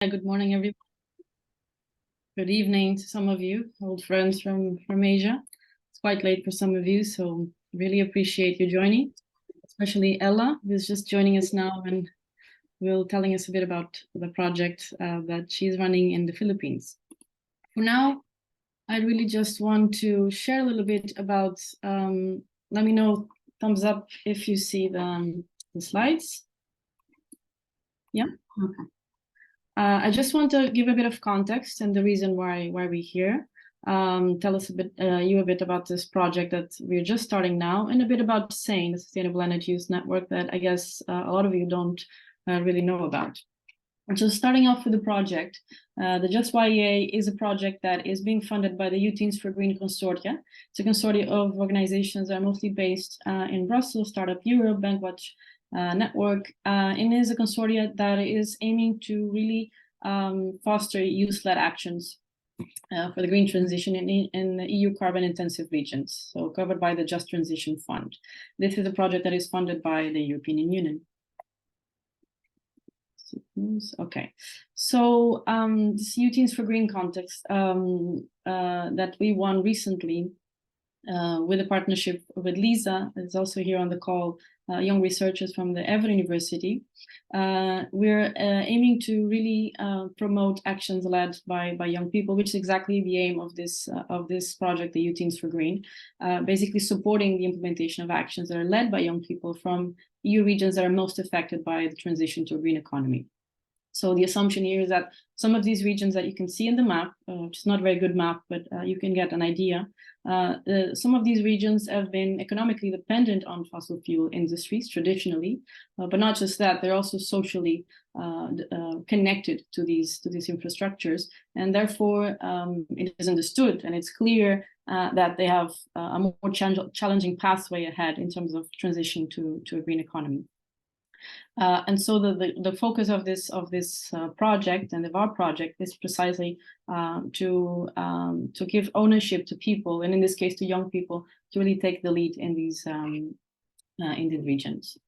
Good morning, everyone. Good evening to some of you, old friends from Asia. It's quite late for some of you, so really appreciate you joining, especially Ella, who's just joining us now and will telling us a bit about the project that she's running in the Philippines. For now, I really just want to share a little bit about, let me know, thumbs up if you see the slides. Yeah, okay. I just want to give a bit of context and the reason why we're here. Tell us a bit about this project that we're just starting now, and a bit about SANE, the Sustainable Energy Use Network, that I guess a lot of you don't really know about. And so starting off with the project, the JUST YEA is a project that is being funded by the Youth for Green Consortia. It's a consortium of organizations that are mostly based in Brussels, Startup Europe, Bankwatch Network, and is a consortia that is aiming to really foster youth-led actions for the green transition in the EU carbon-intensive regions, so covered by the Just Transition Fund. This is a project that is funded by the European Union. Okay, so this Youth for Green context that we won recently with a partnership with Lisa, is also here on the call, young researchers from the Ever University. We're aiming to really promote actions led by young people, which is exactly the aim of this project, the Youth for Green, basically supporting the implementation of actions that are led by young people from EU regions that are most affected by the transition to a green economy. So the assumption here is that some of these regions that you can see in the map, which is not a very good map, but you can get an idea. Some of these regions have been economically dependent on fossil fuel industries traditionally, but not just that, they're also socially connected to these infrastructures. And therefore, it is understood and it's clear that they have a more challenging pathway ahead in terms of transition to a green economy. And so the focus of this project and of our project is precisely to give ownership to people, and in this case to young people, to really take the lead in these regions.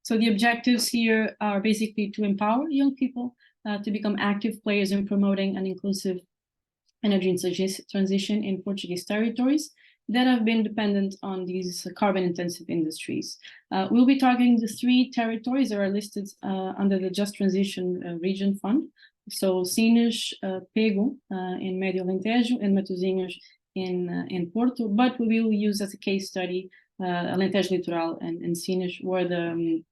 So the objectives here are basically to empower young people to become active players in promoting an inclusive energy transition in Portuguese territories that have been dependent on these carbon-intensive industries. We'll be targeting the 3 territories that are listed under the Just Transition Region Fund. So Sines, Pego in Médio Alentejo, and Matosinhos in Porto, but we will use as a case study Alentejo Litoral and Sines, where the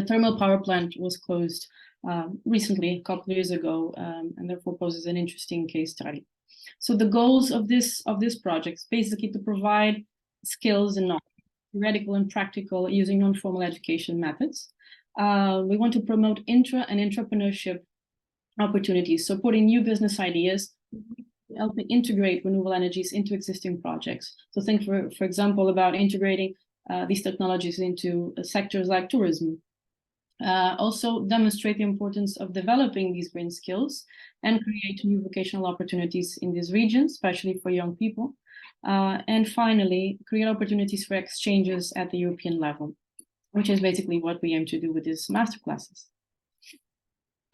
thermal power plant was closed recently, a couple of years ago, and therefore poses an interesting case study. So the goals of this project is basically to provide skills and knowledge, theoretical and practical, using non-formal education methods. We want to promote intra and entrepreneurship opportunities, supporting new business ideas, helping integrate renewable energies into existing projects. So think, for example, about integrating these technologies into sectors like tourism. Also demonstrate the importance of developing these green skills and create new vocational opportunities in these regions, especially for young people. And finally, create opportunities for exchanges at the European level, which is basically what we aim to do with these masterclasses.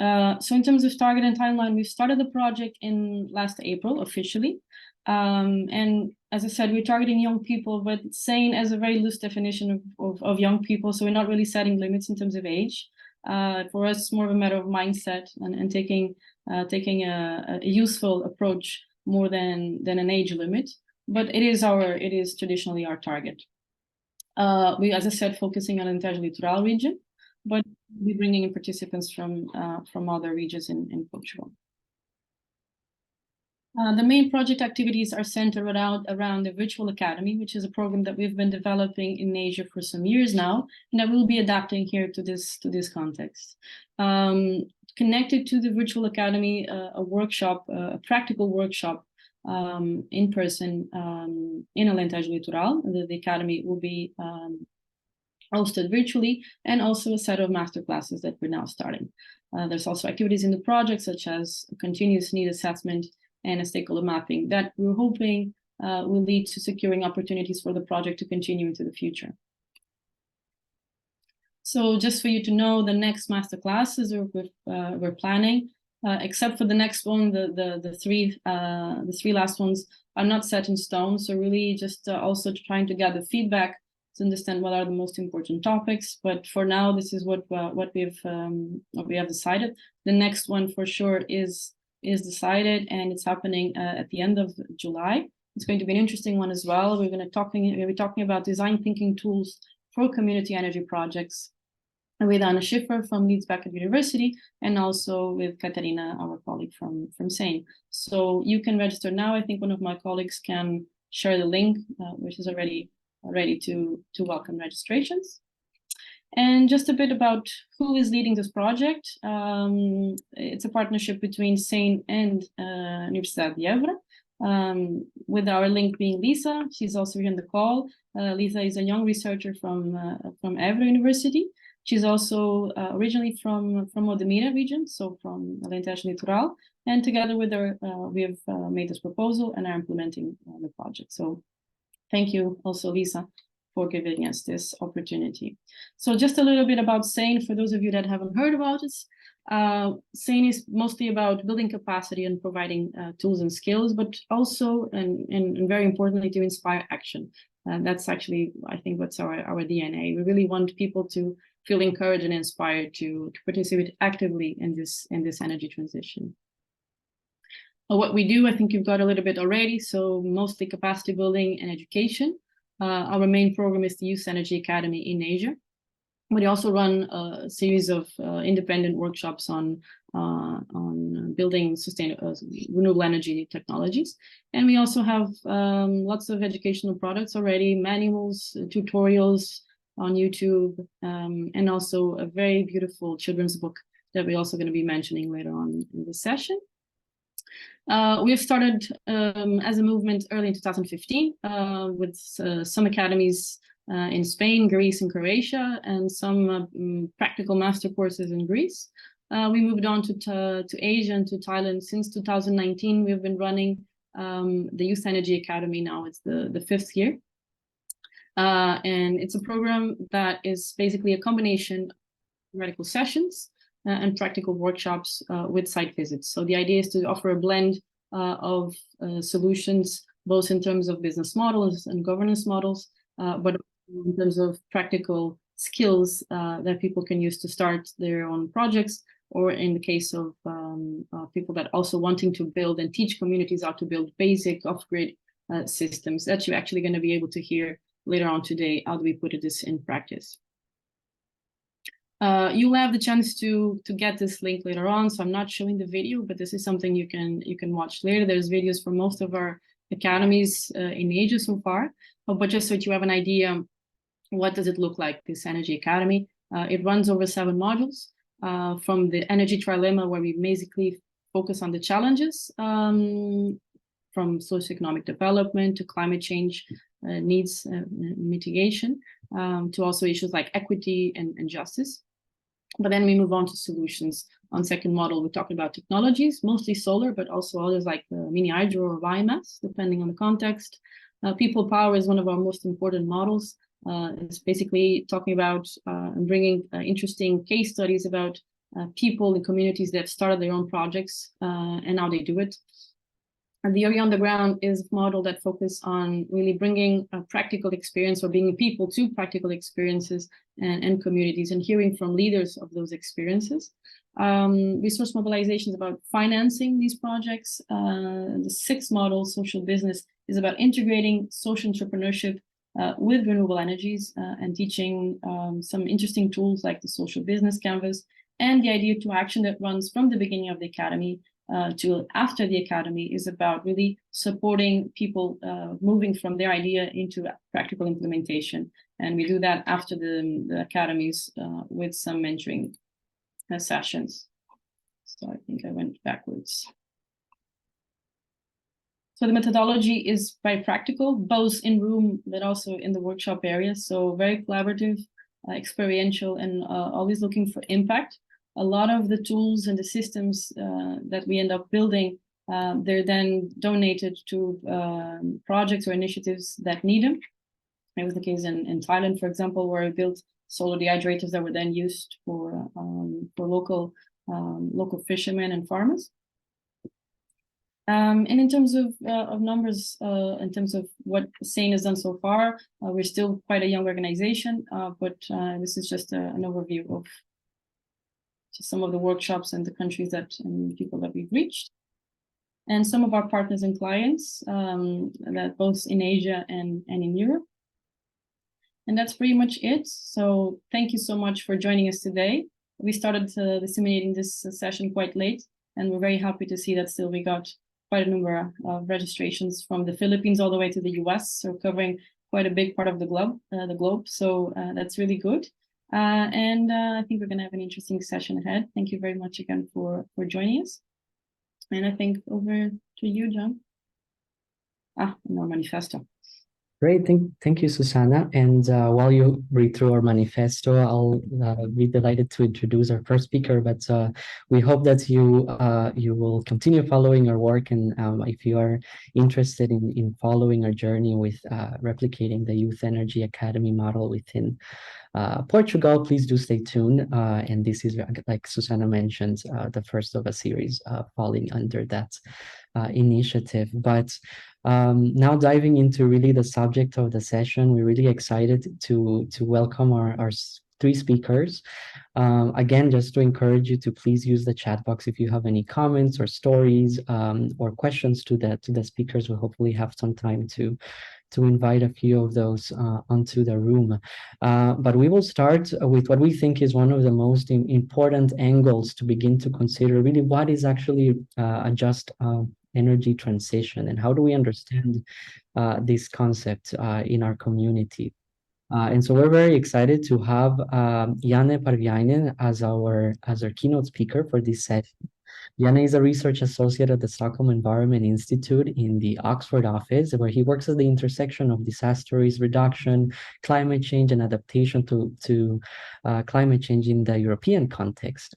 So in terms of target and timeline, we started the project in last April officially. And as I said, we're targeting young people, but SANE as a very loose definition of young people. So we're not really setting limits in terms of age. For us, it's more of a matter of mindset and taking a useful approach more than an age limit. But it is traditionally our target. We, as I said, focusing on Alentejo Litoral region, but we're bringing in participants from other regions in Portugal. The main project activities are centered around the Virtual Academy, which is a program that we've been developing in Asia for some years now, and that we'll be adapting here to this context. Connected to the Virtual Academy, a workshop, a practical workshop in person in Alentejo Litoral. The academy will be hosted virtually, and also a set of masterclasses that we're now starting. There's also activities in the project, such as continuous need assessment and a stakeholder mapping that we're hoping will lead to securing opportunities for the project to continue into the future. So just for you to know, the next masterclasses we're planning except for the next one, the three last ones are not set in stone. So really just also trying to gather feedback to understand what are the most important topics. But for now, this is what we have decided. The next one for sure is decided, and it's happening at the end of July. It's going to be an interesting one as well. We're going to be talking about design thinking tools for community energy projects with Anna Schiffer from Leeds Beckett University, and also with Katarina, our colleague from SANE. So you can register now. I think one of my colleagues can share the link, which is already ready to welcome registrations. And just a bit about who is leading this project. It's a partnership between SANE and Universidade de Évora, with our link being Lisa. She's also here in the call. Lisa is a young researcher from Évora University. She's also originally from Odemira region, so from Alentejo Litoral. And together with her, we have made this proposal and are implementing the project. So thank you also, Lisa, for giving us this opportunity. So just a little bit about SANE for those of you that haven't heard about it. SANE is mostly about building capacity and providing tools and skills, but also, and very importantly, to inspire action. That's actually, I think, what's our DNA. We really want people to feel encouraged and inspired to participate actively in this energy transition. What we do, I think you've got a little bit already, so mostly capacity building and education. Our main program is the Youth Energy Academy in Asia. We also run a series of independent workshops on building sustainable renewable energy technologies. And we also have lots of educational products already, manuals, tutorials on YouTube, and also a very beautiful children's book that we're also going to be mentioning later on in this session. We have started as a movement early in 2015 with some academies in Spain, Greece, and Croatia, and some practical master courses in Greece. We moved on to Asia and to Thailand. Since 2019, we've been running the Youth Energy Academy. Now it's the 5th year. And it's a program that is basically a combination of theoretical sessions and practical workshops with site visits. So the idea is to offer a blend of solutions, both in terms of business models and governance models, but in terms of practical skills that people can use to start their own projects, or in the case of people that also wanting to build and teach communities how to build basic off-grid systems that you're actually going to be able to hear later on today. How do we put this in practice? You'll have the chance to get this link later on, so I'm not showing the video, but this is something you can watch later. There's videos from most of our academies in Asia so far, but just so that you have an idea, what does it look like, this Energy Academy? It runs over 7 modules, from the energy trilemma, where we basically focus on the challenges from socioeconomic development to climate change needs mitigation, to also issues like equity and justice. But then we move on to solutions. On second model, we're talking about technologies, mostly solar, but also others like mini hydro or biomass, depending on the context. People power is one of our most important models. It's basically talking about and bringing interesting case studies about people in communities that started their own projects and how they do it. And the area on the ground is a model that focuses on really bringing a practical experience or bringing people to practical experiences and communities and hearing from leaders of those experiences. Resource mobilization is about financing these projects. The 6th model, social business, is about integrating social entrepreneurship with renewable energies and teaching some interesting tools like the social business canvas, and the idea to action that runs from the beginning of the academy to after the academy is about really supporting people moving from their idea into practical implementation. And we do that after the academies with some mentoring sessions. So I think I went backwards. So the methodology is very practical, both in room, but also in the workshop area. So very collaborative, experiential, and always looking for impact. A lot of the tools and the systems that we end up building, they're then donated to projects or initiatives that need them. It was the case in Thailand, for example, where we built solar dehydrators that were then used for local local fishermen and farmers. And in terms of numbers, in terms of what SEIN has done so far, we're still quite a young organization, but this is just an overview of just some of the workshops and the countries and people that we've reached. And some of our partners and clients, that both in Asia and in Europe. And that's pretty much it. So thank you so much for joining us today. We started disseminating this session quite late, and we're very happy to see that still we got quite a number of registrations from the Philippines all the way to the US, so covering quite a big part of the globe. So that's really good. And I think we're going to have an interesting session ahead. Thank you very much again for joining us. And I think over to you, John. No manifesto. Great, thank you, Susana. And while you read through our manifesto, I'll be delighted to introduce our first speaker. But we hope that you will continue following our work, and if you are interested in following our journey with replicating the Youth Energy Academy model within Portugal, please do stay tuned. And this is, like Susana mentioned, the first of a series falling under that initiative. But now diving into really the subject of the session, we're really excited to welcome our three speakers. Again, just to encourage you to please use the chat box if you have any comments or stories or questions to the speakers. We'll hopefully have some time to invite a few of those onto the room. But we will start with what we think is one of the most important angles to begin to consider really what is actually a just energy transition, and how do we understand this concept in our community. And so we're very excited to have Janne Parviainen as our keynote speaker for this session. Janne is a research associate at the Stockholm Environment Institute in the Oxford office, where he works at the intersection of disaster risk reduction, climate change, and adaptation to climate change in the European context.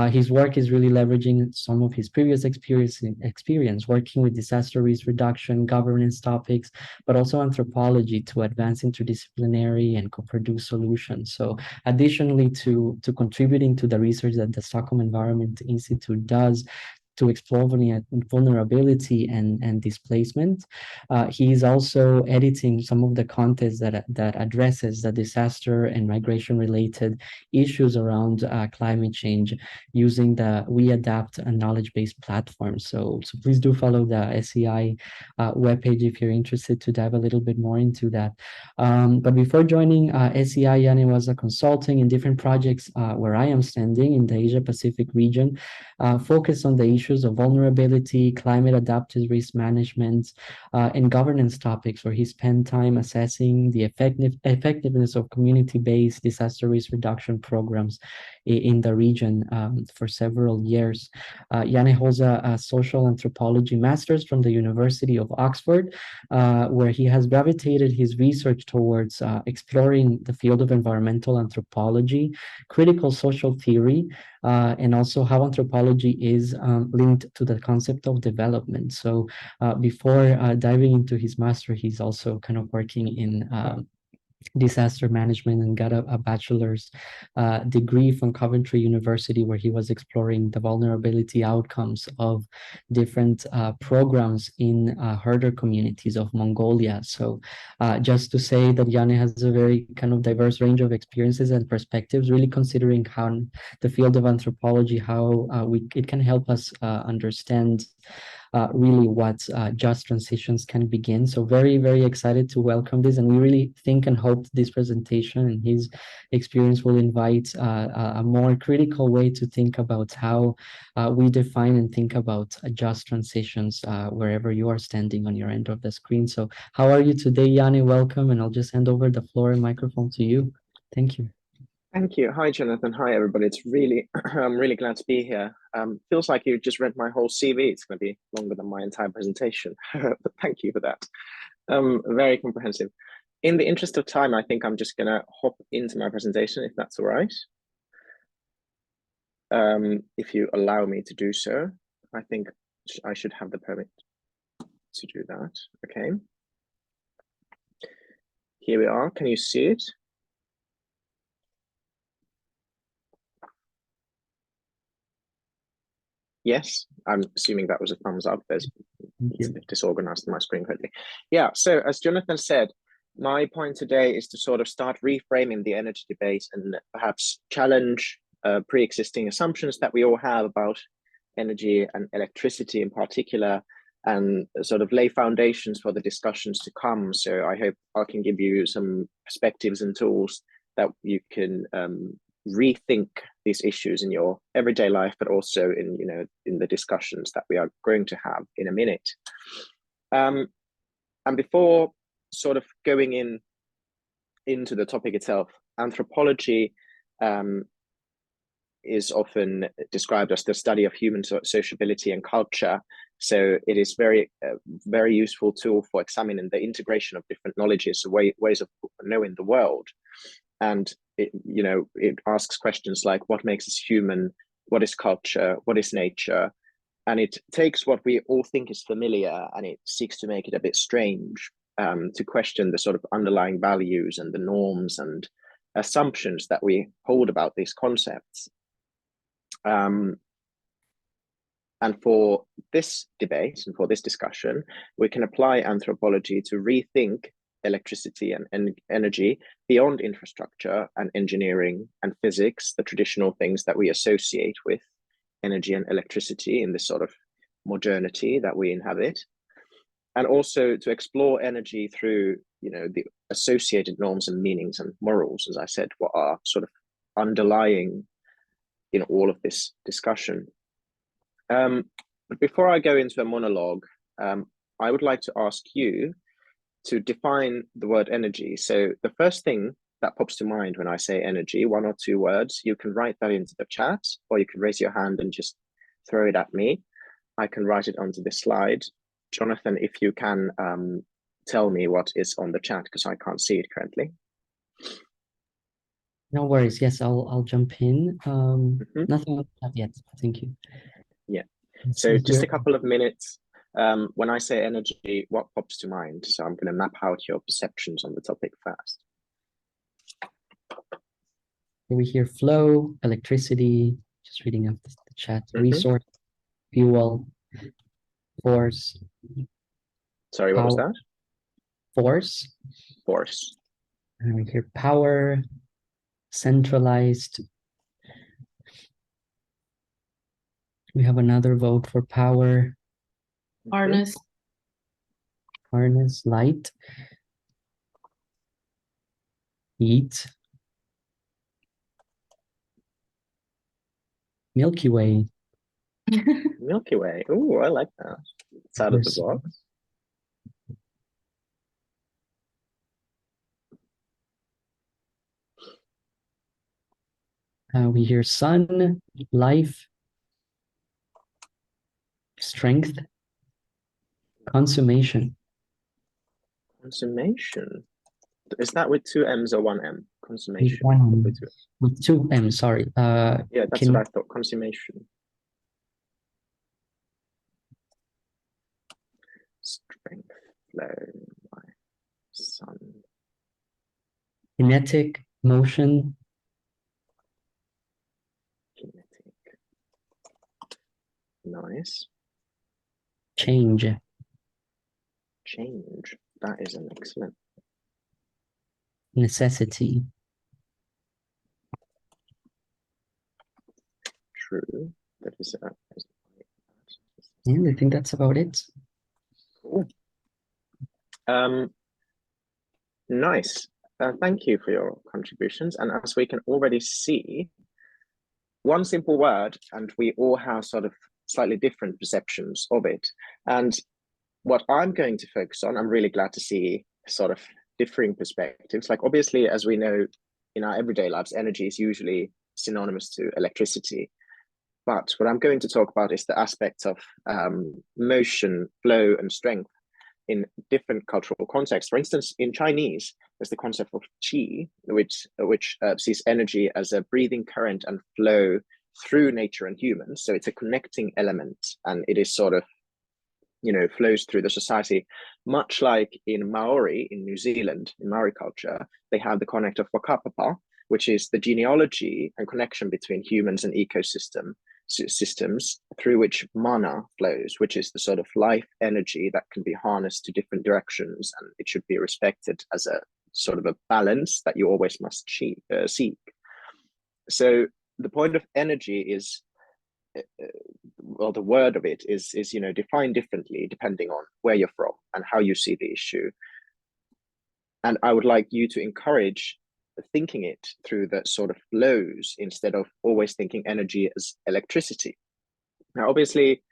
His work is really leveraging some of his previous experience working with disaster risk reduction, governance topics, but also anthropology to advance interdisciplinary and co-produce solutions. So additionally to contributing to the research that the Stockholm Environment Institute does to explore vulnerability and displacement. He is also editing some of the content that addresses the disaster and migration-related issues around climate change using the We Adapt a knowledge-based platform. So please do follow the SEI webpage if you're interested to dive a little bit more into that. But before joining SEI, Janne was a consulting in different projects where I am standing in the Asia-Pacific region, focused on the issues of vulnerability, climate adaptive risk management, and governance topics, where he spent time assessing the effectiveness of community-based disaster risk reduction programs in the region for several years. Janne holds a social anthropology master's from the University of Oxford, where he has gravitated his research towards exploring the field of environmental anthropology, critical social theory, and also how anthropology is linked to the concept of development. So before diving into his master, he's also kind of working in disaster management and got a bachelor's degree from Coventry University, where he was exploring the vulnerability outcomes of different programs in herder communities of Mongolia. So just to say that Janne has a very kind of diverse range of experiences and perspectives, really considering how the field of anthropology, how it can help us understand really what just transitions can begin. So very, very excited to welcome this. And we really think and hope this presentation and his experience will invite a more critical way to think about how we define and think about just transitions wherever you are standing on your end of the screen. So how are you today, Janne? Welcome. And I'll just hand over the floor and microphone to you. Thank you. Thank you. Hi, Jonathan. Hi, everybody. It's really, I'm really glad to be here. Feels like you just read my whole CV. It's going to be longer than my entire presentation, but thank you for that. Very comprehensive. In the interest of time, I think I'm just going to hop into my presentation, if that's all right. If you allow me to do so, I think I should have the permit to do that. Okay. Here we are. Can you see it? Yes, I'm assuming that was a thumbs up. It's you. a bit disorganized on my screen quickly. Yeah, so as Jonathan said, my point today is to sort of start reframing the energy debate and perhaps challenge pre-existing assumptions that we all have about energy and electricity in particular, and sort of lay foundations for the discussions to come. So I hope I can give you some perspectives and tools that you can rethink these issues in your everyday life, but also in, you know, in the discussions that we are going to have in a minute. And before sort of going into the topic itself, anthropology is often described as the study of human sociability and culture. So it is very useful tool for examining the integration of different knowledges, ways of knowing the world. And it, you know, it asks questions like, what makes us human? What is culture? What is nature? And it takes what we all think is familiar and it seeks to make it a bit strange, to question the sort of underlying values and the norms and assumptions that we hold about these concepts. And for this debate and for this discussion, we can apply anthropology to rethink electricity and energy beyond infrastructure and engineering and physics, the traditional things that we associate with energy and electricity in this sort of modernity that we inhabit. And also to explore energy through, you know, the associated norms and meanings and morals, as I said, what are sort of underlying in all of this discussion. But before I go into a monologue, I would like to ask you to define the word energy. So the first thing that pops to mind when I say energy, 1 or 2 words, you can write that into the chat, or you can raise your hand and just throw it at me. I can write it onto this slide. Jonathan, if you can tell me what is on the chat, because I can't see it currently. No worries. Yes, I'll jump in. Nothing on that yet. Thank you. Yeah. So just a couple of minutes. When I say energy, what pops to mind? So I'm going to map out your perceptions on the topic first. We hear flow, electricity, just reading up the chat, resource, fuel, force. Sorry, what was that? Force. Force. And we hear power, centralized. We have another vote for power. Harness. Harness, light. Heat. Milky Way. Milky Way. Oh, I like that. It's out of the box. We hear sun, life, strength, consummation. Consummation. Is that with 2 M's or 1 M? Consummation. With 2 M's, sorry. Yeah, that's what I thought. Consummation. Strength, flow, sun. Kinetic, motion. Kinetic. Nice. Change. Change. That is an excellent. Necessity. True. That is And I think that's about it. Cool. Nice. Thank you for your contributions. And as we can already see, one simple word, and we all have sort of slightly different perceptions of it. And what I'm going to focus on, I'm really glad to see sort of differing perspectives. Like obviously, as we know in our everyday lives, energy is usually synonymous to electricity. But what I'm going to talk about is the aspects of motion, flow, and strength in different cultural contexts. For instance, in Chinese, there's the concept of qi, which sees energy as a breathing current and flow through nature and humans. So it's a connecting element, and it is sort of, you know, flows through the society, much like in Maori in New Zealand, in Maori culture, they have the concept of whakapapa, which is the genealogy and connection between humans and ecosystem. systems through which mana flows, which is the sort of life energy that can be harnessed to different directions, and it should be respected as a sort of a balance that you always must seek. So the point of energy is, well, the word of it is defined differently depending on where you're from and how you see the issue. And I would like you to encourage thinking it through the sort of flows instead of always thinking energy as electricity. Now, obviously,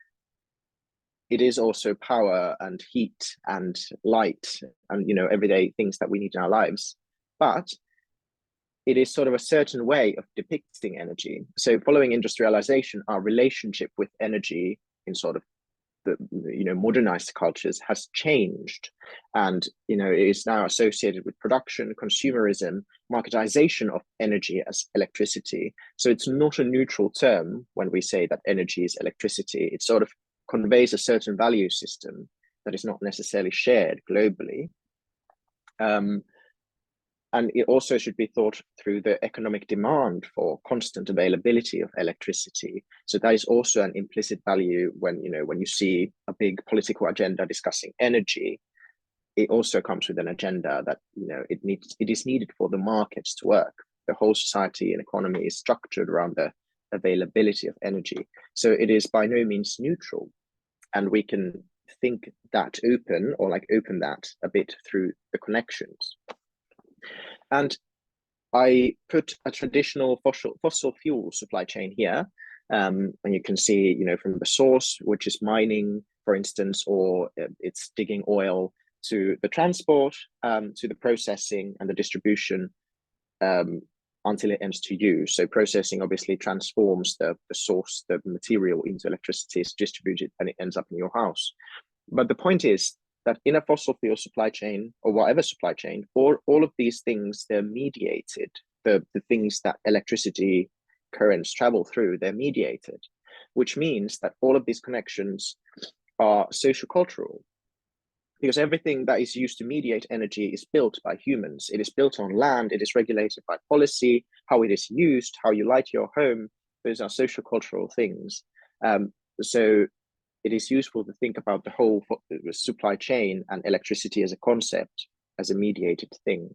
it is also power and heat and light and everyday things that we need in our lives, but it is sort of a certain way of depicting energy. So following industrialization, our relationship with energy in sort of the modernized cultures has changed, and it is now associated with production, consumerism, marketization of energy as electricity. So it's not a neutral term when we say that energy is electricity. It sort of conveys a certain value system that is not necessarily shared globally. And it also should be thought through the economic demand for constant availability of electricity. So that is also an implicit value when you see a big political agenda discussing energy. It also comes with an agenda that it is needed for the markets to work. The whole society and economy is structured around the availability of energy. So it is by no means neutral, and we can think that open that a bit through the connections. And I put a traditional fossil fuel supply chain here, and you can see, from the source, which is mining, for instance, or it's digging oil, to the transport, to the processing and the distribution, until it ends to use. So processing obviously transforms the source, the material, into electricity, is distributed, and it ends up in your house. But the point is that in a fossil fuel supply chain, or whatever supply chain, all of these things, they're mediated. The things that electricity currents travel through, they're mediated, which means that all of these connections are sociocultural, because everything that is used to mediate energy is built by humans. It is built on land, it is regulated by policy, how it is used, how you light your home. Those are sociocultural things. So it is useful to think about the whole supply chain and electricity as a concept, as a mediated thing.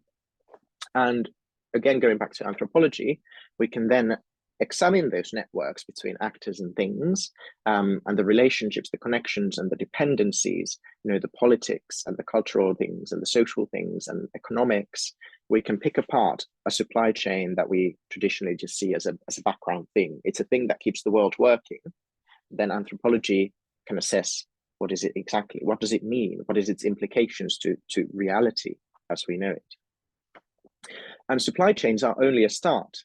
And again, going back to anthropology, we can then examine those networks between actors and things, and the relationships, the connections and the dependencies, the politics and the cultural things and the social things and economics. We can pick apart a supply chain that we traditionally just see as a background thing. It's a thing that keeps the world working. Then anthropology can assess, what is it exactly? What does it mean? What is its implications to reality as we know it? And supply chains are only a start.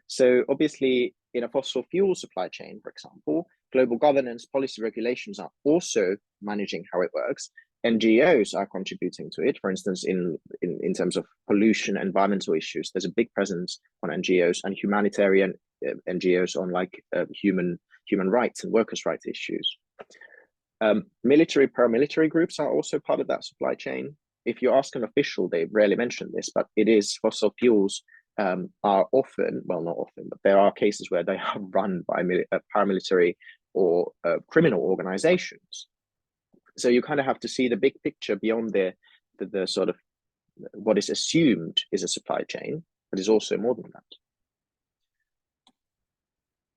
So obviously, in a fossil fuel supply chain, for example, global governance, policy regulations are also managing how it works. NGOs are contributing to it. For instance, in terms of pollution, environmental issues, there's a big presence on NGOs, and humanitarian NGOs on human rights and workers' rights issues. Military, paramilitary groups are also part of that supply chain. If you ask an official, they rarely mention this, but it is fossil fuels are often, well, not often, but there are cases where they are run by paramilitary or criminal organizations. So you kind of have to see the big picture beyond the sort of what is assumed is a supply chain, but is also more than that.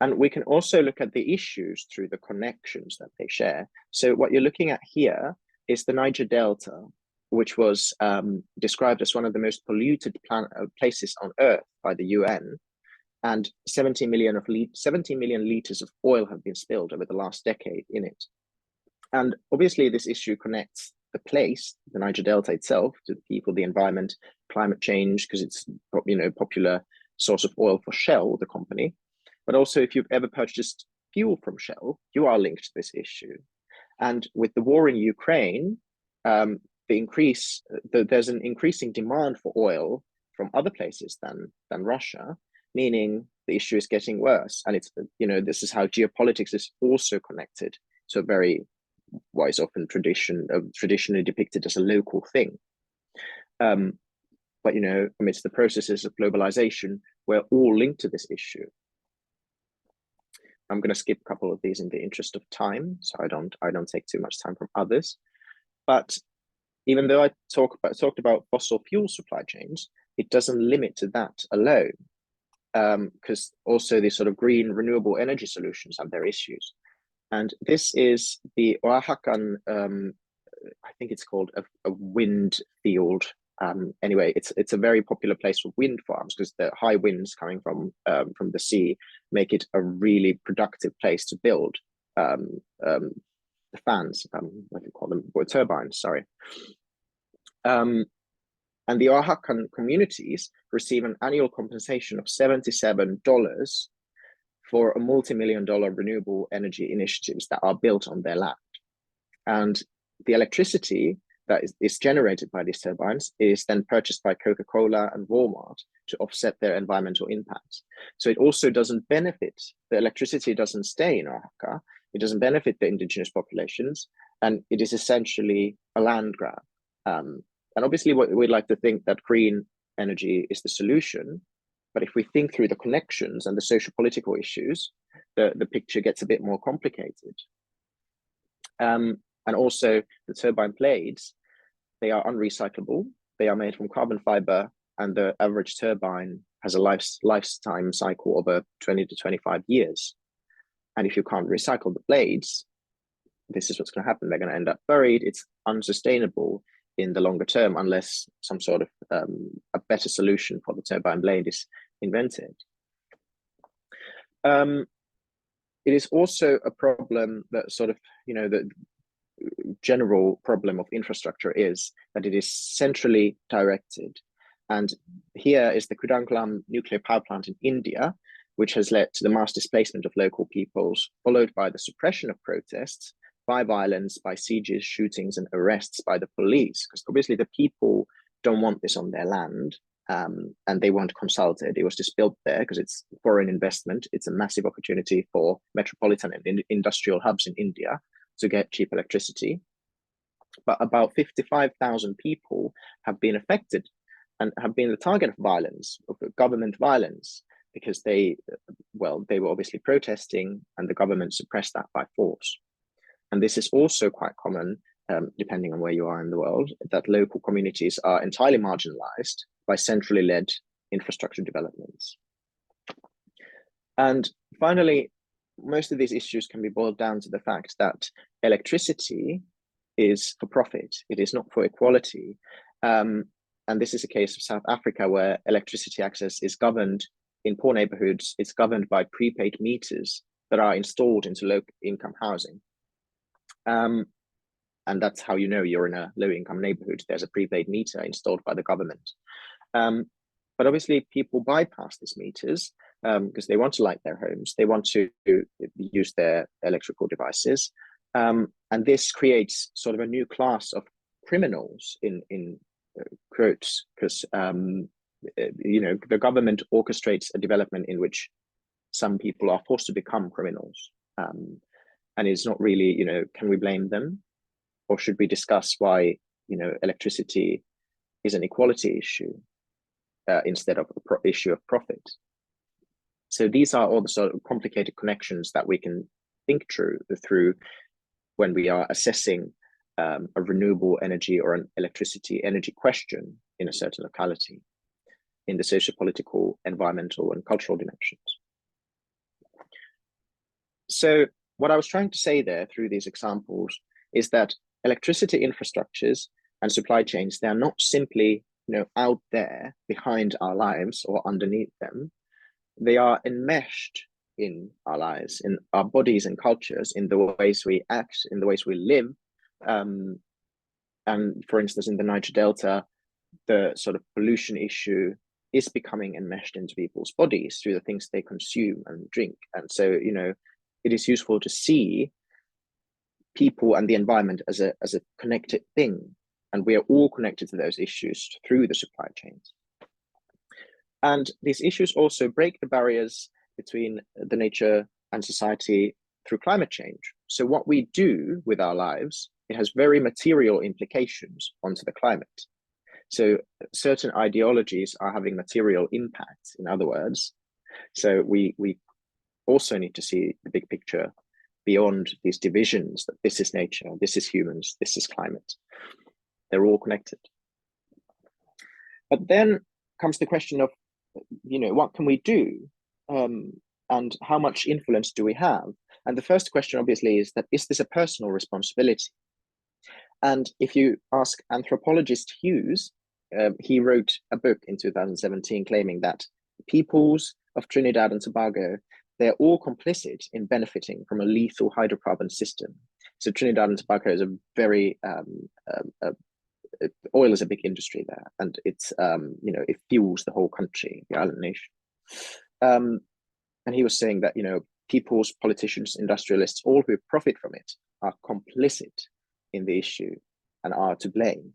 And we can also look at the issues through the connections that they share. So what you're looking at here is the Niger Delta, which was described as one of the most polluted places on Earth by the UN. And 70 million liters of oil have been spilled over the last decade in it. And obviously this issue connects the place, the Niger Delta itself, to the people, the environment, climate change, because it's popular source of oil for Shell, the company. But also, if you've ever purchased fuel from Shell, you are linked to this issue. And with the war in Ukraine, there's an increasing demand for oil from other places than Russia, meaning the issue is getting worse. And it's this is how geopolitics is also connected to a very what is often traditionally depicted as a local thing. But amidst the processes of globalization, we're all linked to this issue. I'm going to skip a couple of these in the interest of time, so I don't take too much time from others. But even though I talked about fossil fuel supply chains, it doesn't limit to that alone, because also these sort of green renewable energy solutions have their issues. And this is the Oaxacan, I think it's called a wind field. Anyway, it's a very popular place for wind farms because the high winds coming from the sea make it a really productive place to build the fans, what do you call them? Or turbines, sorry. And the Oaxacan communities receive an annual compensation of $77 for a multi-million-dollar renewable energy initiatives that are built on their land. And the electricity that is generated by these turbines is then purchased by Coca-Cola and Walmart to offset their environmental impacts. So it also doesn't benefit, the electricity doesn't stay in Oaxaca, it doesn't benefit the indigenous populations, and it is essentially a land grab. And obviously we'd like to think that green energy is the solution, but if we think through the connections and the social political issues, the picture gets a bit more complicated. And also the turbine blades, they are unrecyclable. They are made from carbon fiber, and the average turbine has a lifetime cycle of 20 to 25 years. And if you can't recycle the blades, this is what's going to happen. They're going to end up buried. It's unsustainable in the longer term unless some sort of a better solution for the turbine blade is invented. It is also a problem that sort of, the general problem of infrastructure is that it is centrally directed. And here is the Kudankulam nuclear power plant in India, which has led to the mass displacement of local peoples, followed by the suppression of protests, by violence, by sieges, shootings, and arrests by the police. Because obviously the people don't want this on their land, and they weren't consulted. It was just built there because it's foreign investment. It's a massive opportunity for metropolitan and industrial hubs in India to get cheap electricity. But about 55,000 people have been affected and have been the target of violence, of government violence, because they were obviously protesting and the government suppressed that by force. And this is also quite common, depending on where you are in the world, that local communities are entirely marginalized by centrally led infrastructure developments. And finally, most of these issues can be boiled down to the fact that electricity is for profit. It is not for equality. And this is a case of South Africa, where electricity access is governed in poor neighborhoods. It's governed by prepaid meters that are installed into low-income housing. And that's how you know you're in a low-income neighborhood. There's a prepaid meter installed by the government. But obviously people bypass these meters because they want to light their homes. They want to use their electrical devices. And this creates sort of a new class of criminals in quotes, because the government orchestrates a development in which some people are forced to become criminals. And it's not really, can we blame them? Or should we discuss why, electricity is an equality issue instead of an issue of profit? So these are all the sort of complicated connections that we can think through when we are assessing a renewable energy or an electricity energy question in a certain locality, in the socio-political, environmental, and cultural dimensions. So what I was trying to say there through these examples is that electricity infrastructures and supply chains, they are not simply out there behind our lives or underneath them. They are enmeshed in our lives, in our bodies and cultures, in the ways we act, in the ways we live. And for instance, in the Niger Delta, the sort of pollution issue is becoming enmeshed into people's bodies through the things they consume and drink. And so, it is useful to see people and the environment as a connected thing. And we are all connected to those issues through the supply chains. And these issues also break the barriers between the nature and society through climate change. So what we do with our lives, it has very material implications onto the climate. So certain ideologies are having material impact, in other words. So we also need to see the big picture beyond these divisions, that this is nature, this is humans, this is climate. They're all connected. But then comes the question of, what can we do? And how much influence do we have? And the first question, obviously, is this a personal responsibility? And if you ask anthropologist Hughes, he wrote a book in 2017 claiming that peoples of Trinidad and Tobago, they're all complicit in benefiting from a lethal hydrocarbon system. So Trinidad and Tobago is a very, oil is a big industry there, and it's, it fuels the whole country, the island nation. And he was saying that, peoples, politicians, industrialists, all who profit from it are complicit in the issue and are to blame.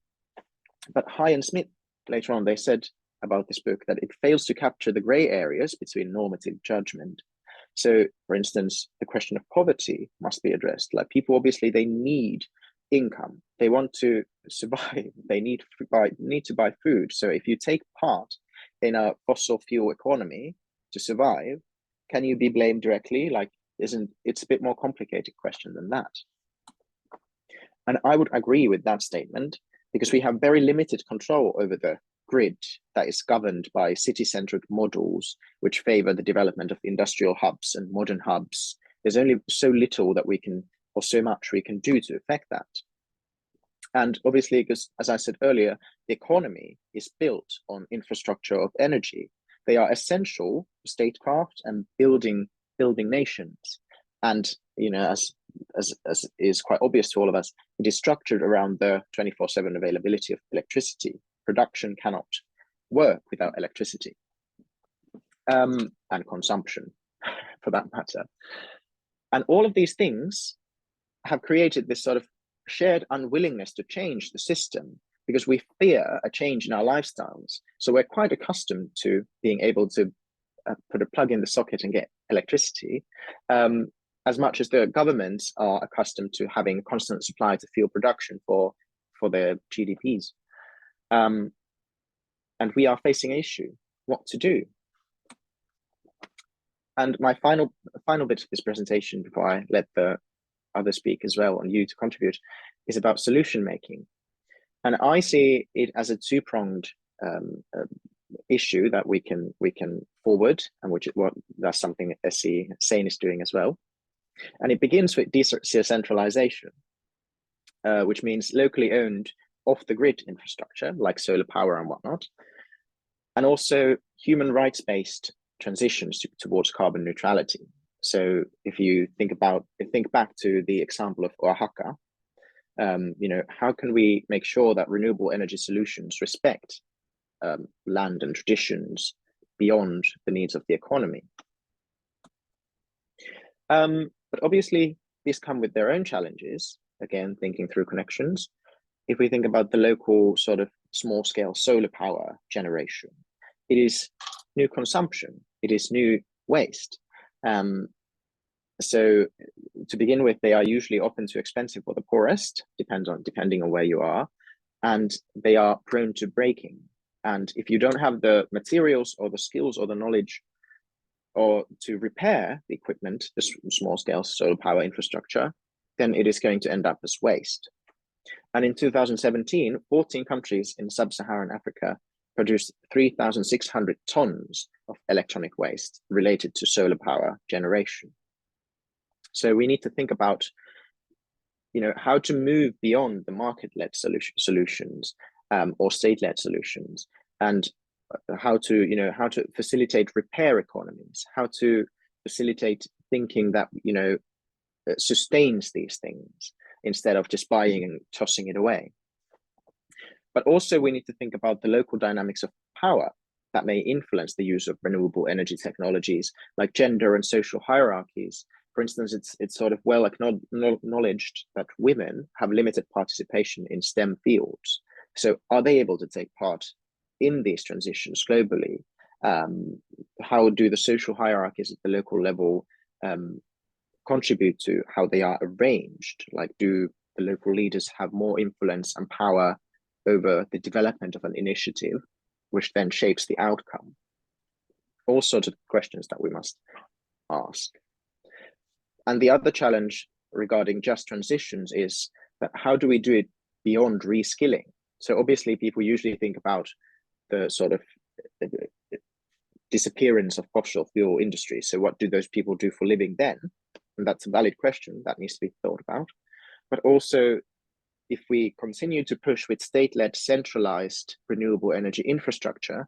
But High and Smith, later on, they said about this book that it fails to capture the gray areas between normative judgment. So, for instance, the question of poverty must be addressed. Like, people, obviously, they need income. They want to survive. They need to buy food. So if you take part in a fossil fuel economy to survive, can you be blamed directly? Like, it's a bit more complicated question than that. And I would agree with that statement, because we have very limited control over the grid that is governed by city-centric models, which favor the development of industrial hubs and modern hubs. There's only so little that we can, or so much we can do to affect that. And obviously, because as I said earlier, the economy is built on infrastructure of energy. They are essential for statecraft and building nations. And, as is quite obvious to all of us, it is structured around the 24/7 availability of electricity. Production cannot work without electricity, and consumption, for that matter. And all of these things have created this sort of shared unwillingness to change the system, because we fear a change in our lifestyles. So we're quite accustomed to being able to put a plug in the socket and get electricity, as much as the governments are accustomed to having constant supply to fuel production for their GDPs. And we are facing an issue, what to do. And my final bit of this presentation, before I let the others speak as well and you to contribute, is about solution making. And I see it as a two-pronged issue that we can forward, and that's something that SEAN is doing as well. And it begins with decentralization, which means locally owned off-the-grid infrastructure like solar power and whatnot, and also human rights-based transitions towards carbon neutrality. So if you think back to the example of Oaxaca, how can we make sure that renewable energy solutions respect land and traditions beyond the needs of the economy? But obviously, these come with their own challenges. Again, thinking through connections. If we think about the local sort of small-scale solar power generation, it is new consumption. It is new waste. So to begin with, they are usually often too expensive for the poorest, depending on where you are, and they are prone to breaking. And if you don't have the materials or the skills or the knowledge or to repair the equipment, the small-scale solar power infrastructure, then it is going to end up as waste. And in 2017, 14 countries in sub-Saharan Africa produced 3,600 tons of electronic waste related to solar power generation. So we need to think about, how to move beyond the market-led solutions or state-led solutions, and how to facilitate repair economies, how to facilitate thinking that sustains these things instead of just buying and tossing it away. But also we need to think about the local dynamics of power that may influence the use of renewable energy technologies, like gender and social hierarchies. For instance, it's sort of well acknowledged that women have limited participation in STEM fields. So are they able to take part in these transitions globally? How do the social hierarchies at the local level contribute to how they are arranged? Like, do the local leaders have more influence and power over the development of an initiative, which then shapes the outcome? All sorts of questions that we must ask. And the other challenge regarding just transitions is that how do we do it beyond reskilling? So obviously people usually think about the sort of disappearance of fossil fuel industry. So what do those people do for a living then? And that's a valid question that needs to be thought about. But also, if we continue to push with state-led centralized renewable energy infrastructure,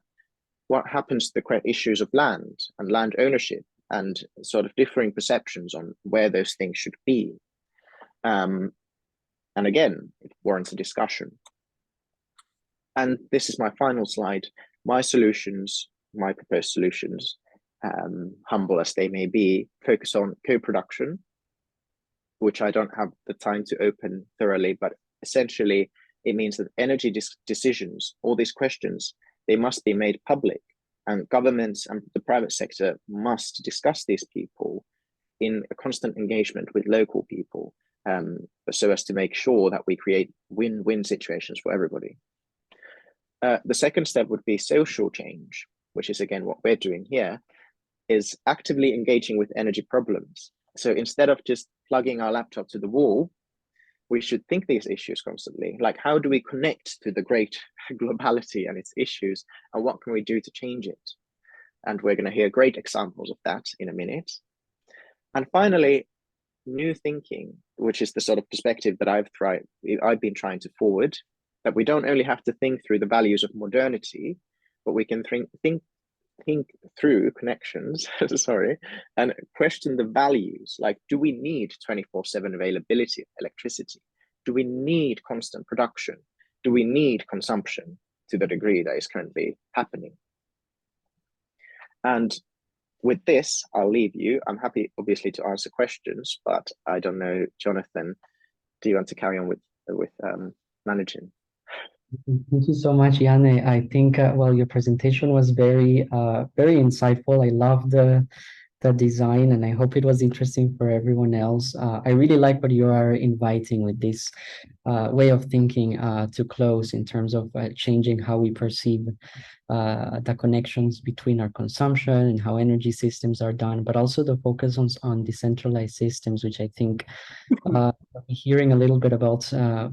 what happens to the issues of land and land ownership and sort of differing perceptions on where those things should be? And again, it warrants a discussion. And this is my final slide. My solutions, my proposed solutions, humble as they may be, focus on co-production, which I don't have the time to open thoroughly, but essentially it means that energy decisions, all these questions, they must be made public, and governments and the private sector must discuss these people in a constant engagement with local people, so as to make sure that we create win-win situations for everybody. The second step would be social change, which is again what we're doing here, is actively engaging with energy problems. So instead of just plugging our laptop to the wall, we should think these issues constantly. Like, how do we connect to the great globality and its issues, and what can we do to change it? And we're going to hear great examples of that in a minute. And finally, new thinking, which is the sort of perspective that I've been trying to forward, that we don't only have to think through the values of modernity, but we can think through connections, sorry, and question the values. Like, do we need 24/7 availability of electricity? Do we need constant production? Do we need consumption to the degree that is currently happening? And with this, I'll leave you. I'm happy, obviously, to answer questions, but I don't know, Jonathan, do you want to carry on with managing? Thank you so much, Janne. I think, well, your presentation was very insightful. I love the design, and I hope it was interesting for everyone else. I really like what you are inviting with this way of thinking to close in terms of changing how we perceive the connections between our consumption and how energy systems are done, but also the focus on decentralized systems, which I think hearing a little bit about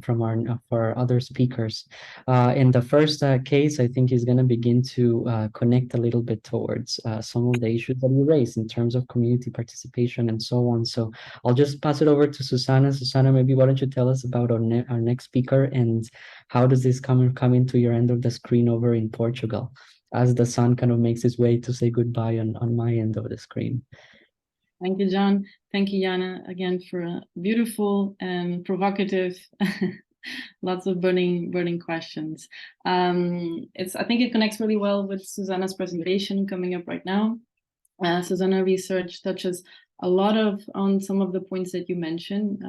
from our other speakers. In the first case, I think is going to begin to connect a little bit towards some of the issues that you raised in terms of community participation and so on. So I'll just pass it over to Susanna. Susanna, maybe why don't you tell us about our next speaker, and how does this come into your end of the screen over in Portugal, as the sun kind of makes its way to say goodbye on my end of the screen. Thank you, John. Thank you, Jana, again for a beautiful and provocative, lots of burning questions. I think it connects really well with Susanna's presentation coming up right now. Susanna research touches a lot on some of the points that you mentioned,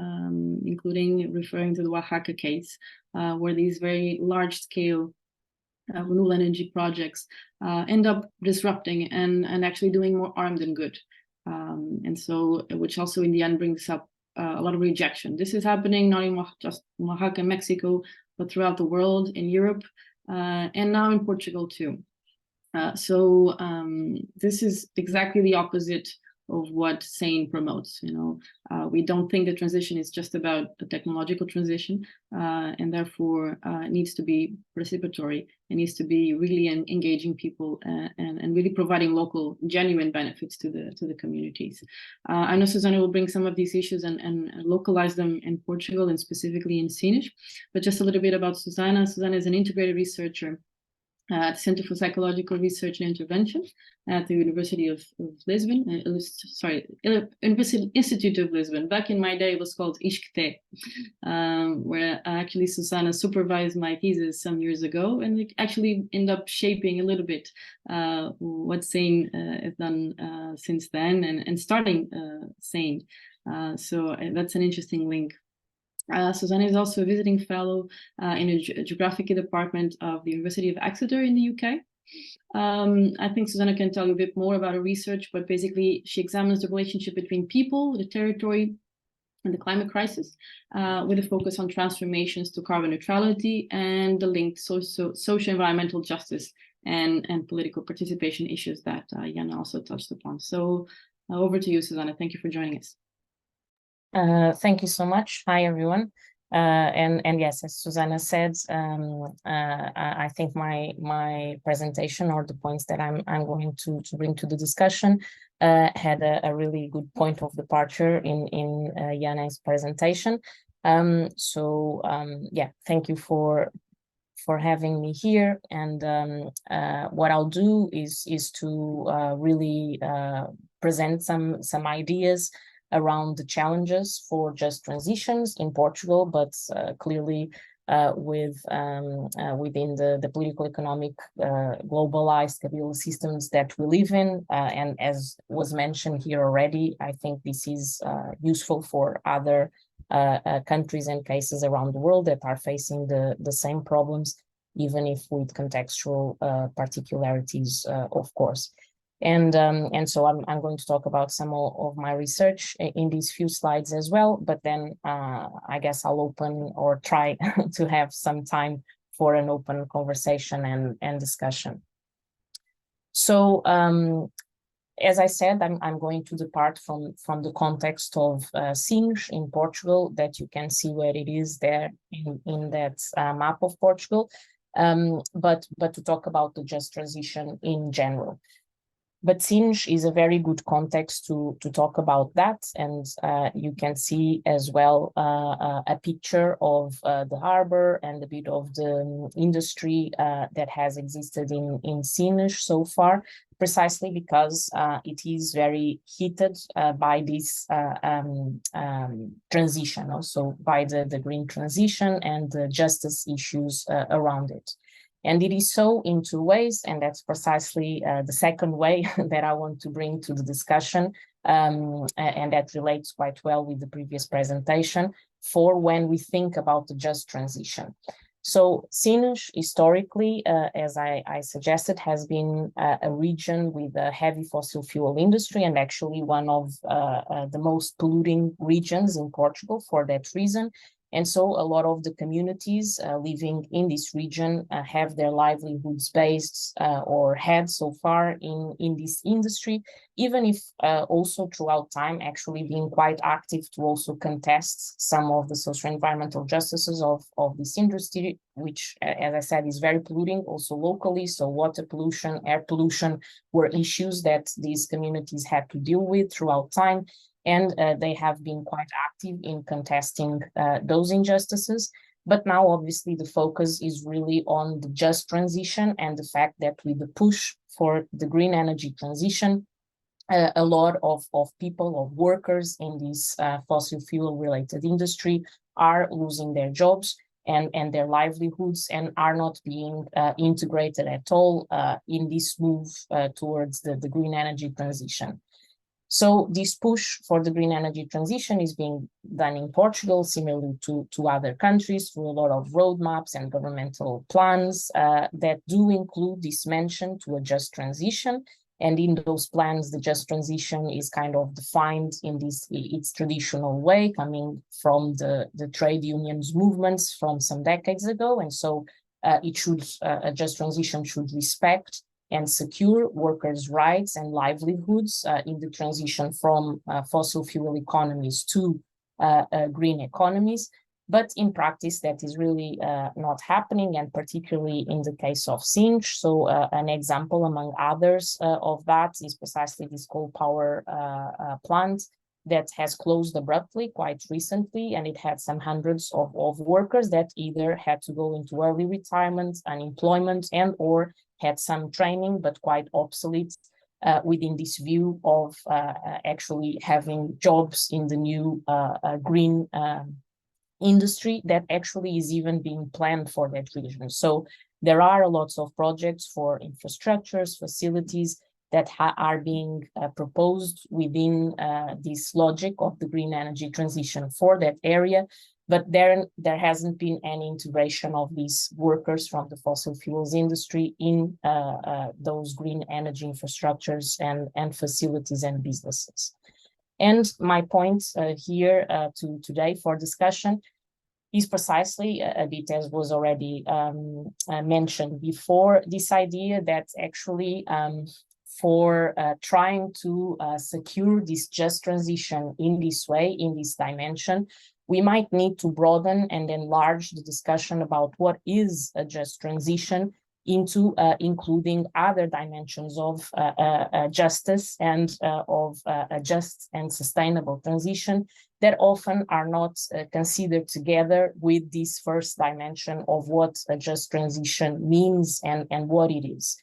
including referring to the Oaxaca case, where these very large-scale renewable energy projects end up disrupting and actually doing more harm than good. And so, which also in the end brings up a lot of rejection. This is happening not in just Oaxaca, Mexico, but throughout the world, in Europe, and now in Portugal too. So this is exactly the opposite of what SANE promotes. We don't think the transition is just about a technological transition, and therefore it needs to be participatory. It needs to be really engaging people and really providing local, genuine benefits to the communities. I know Susanna will bring some of these issues and localize them in Portugal and specifically in Sines, but just a little bit about Susanna. Susanna is an integrated researcher at the Center for Psychological Research and Intervention at the University of Lisbon, University Institute of Lisbon. Back in my day, it was called ISCTE, where actually Susanna supervised my thesis some years ago, and it actually ended up shaping a little bit what SANE has done since then, and starting SANE. So that's an interesting link. Susanna is also a visiting fellow in a geographic department of the University of Exeter in the UK. I think Susanna can tell you a bit more about her research, but basically she examines the relationship between people, the territory, and the climate crisis, with a focus on transformations to carbon neutrality and the link to socio-environmental justice and political participation issues that Jana also touched upon. So Over to you, Susanna. Thank you for joining us. Thank you so much. Hi, everyone. And yes, as Susanna said, I think my presentation, or the points that I'm going to bring to the discussion, had a really good point of departure in Jana's presentation. Yeah, thank you for having me here. And what I'll do is to really present some ideas around the challenges for just transitions in Portugal, but clearly within the political, economic, globalized capitalist systems that we live in. And as was mentioned here already, I think this is useful for other countries and cases around the world that are facing the same problems, even if with contextual particularities, of course. And so I'm going to talk about some of my research in these few slides as well, but then I guess I'll open or try to have some time for an open conversation and discussion. So as I said, I'm going to depart from the context of Sines in Portugal, that you can see where it is there in that map of Portugal, but to talk about the just transition in general. But Sines is a very good context to talk about that, and you can see as well a picture of the harbor and a bit of the industry that has existed in Sines so far, precisely because it is very heated by this transition, also by the green transition and the justice issues around it. And it is so in two ways, and that's precisely the second way that I want to bring to the discussion, and that relates quite well with the previous presentation, for when we think about the just transition. So Sines, historically, as I suggested, has been a region with a heavy fossil fuel industry, and actually one of the most polluting regions in Portugal for that reason. And so a lot of the communities living in this region have their livelihoods based or had so far in this industry, even if also throughout time actually being quite active to also contest some of the social environmental justices of this industry, which, as I said, is very polluting also locally. So water pollution, air pollution were issues that these communities had to deal with throughout time. And they have been quite active in contesting those injustices. But now, obviously, the focus is really on the just transition and the fact that with the push for the green energy transition, a lot of people, of workers in this fossil fuel related industry are losing their jobs and their livelihoods, and are not being integrated at all in this move towards the green energy transition. So this push for the green energy transition is being done in Portugal, similarly to other countries, through a lot of roadmaps and governmental plans that do include this mention to a just transition. And in those plans, the just transition is kind of defined in its traditional way, coming from the trade unions movements from some decades ago. And so a just transition should respect and secure workers' rights and livelihoods in the transition from fossil fuel economies to green economies. But in practice, that is really not happening, and particularly in the case of Sines. So an example among others of that is precisely this coal power plant that has closed abruptly quite recently, and it had some hundreds of workers that either had to go into early retirement, unemployment, and or had some training, but quite obsolete within this view of actually having jobs in the new green industry that actually is even being planned for that region. So there are lots of projects for infrastructures, facilities that are being proposed within this logic of the green energy transition for that area. But there hasn't been any integration of these workers from the fossil fuels industry in those green energy infrastructures and facilities and businesses. And my point here today for discussion is precisely a bit as was already mentioned before, this idea that actually for trying to secure this just transition in this way, in this dimension, we might need to broaden and enlarge the discussion about what is a just transition into including other dimensions of justice and of a just and sustainable transition that often are not considered together with this first dimension of what a just transition means and what it is.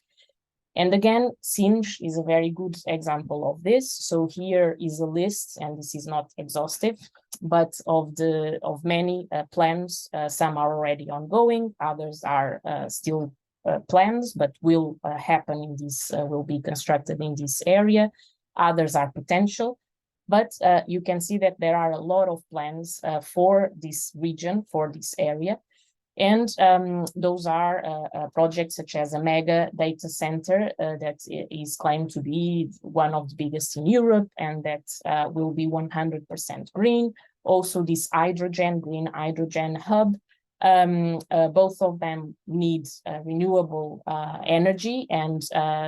And again, Sinj is a very good example of this. So here is a list, and this is not exhaustive, but of many plans. Some are already ongoing, others are still plans, but will happen in this, will be constructed in this area. Others are potential, but you can see that there are a lot of plans for this region, for this area. And those are projects such as a mega data center that is claimed to be one of the biggest in Europe and that will be 100% green. Also this green hydrogen hub. Both of them need renewable energy, and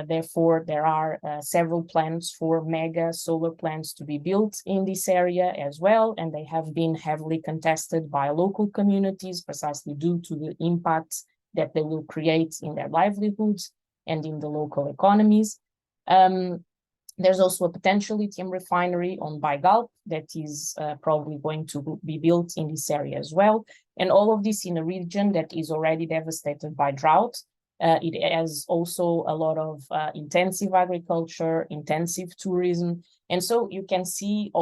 therefore there are several plans for mega solar plants to be built in this area as well, and they have been heavily contested by local communities precisely due to the impacts that they will create in their livelihoods and in the local economies. There's also a potential lithium refinery on Baigalp that is probably going to be built in this area as well. And all of this in a region that is already devastated by drought. It has also a lot of intensive agriculture, intensive tourism. And so you can see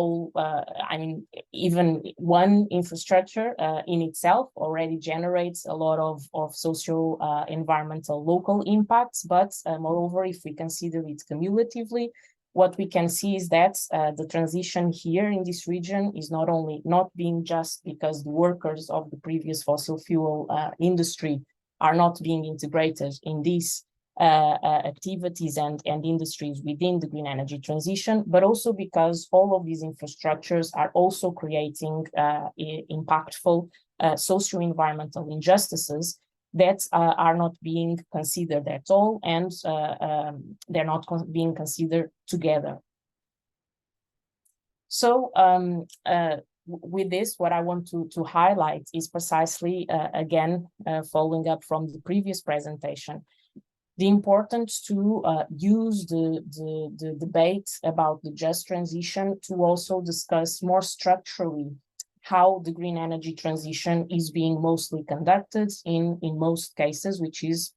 even one infrastructure in itself already generates a lot of social environmental local impacts. But moreover, if we consider it cumulatively, what we can see is that the transition here in this region is not only not being just because the workers of the previous fossil fuel industry are not being integrated in these activities and industries within the green energy transition, but also because all of these infrastructures are also creating impactful socio-environmental injustices that are not being considered at all, and they're not being considered together. So with this, what I want to highlight is precisely, again, following up from the previous presentation, the importance to use the debate about the just transition to also discuss more structurally how the green energy transition is being mostly conducted in most cases, which is,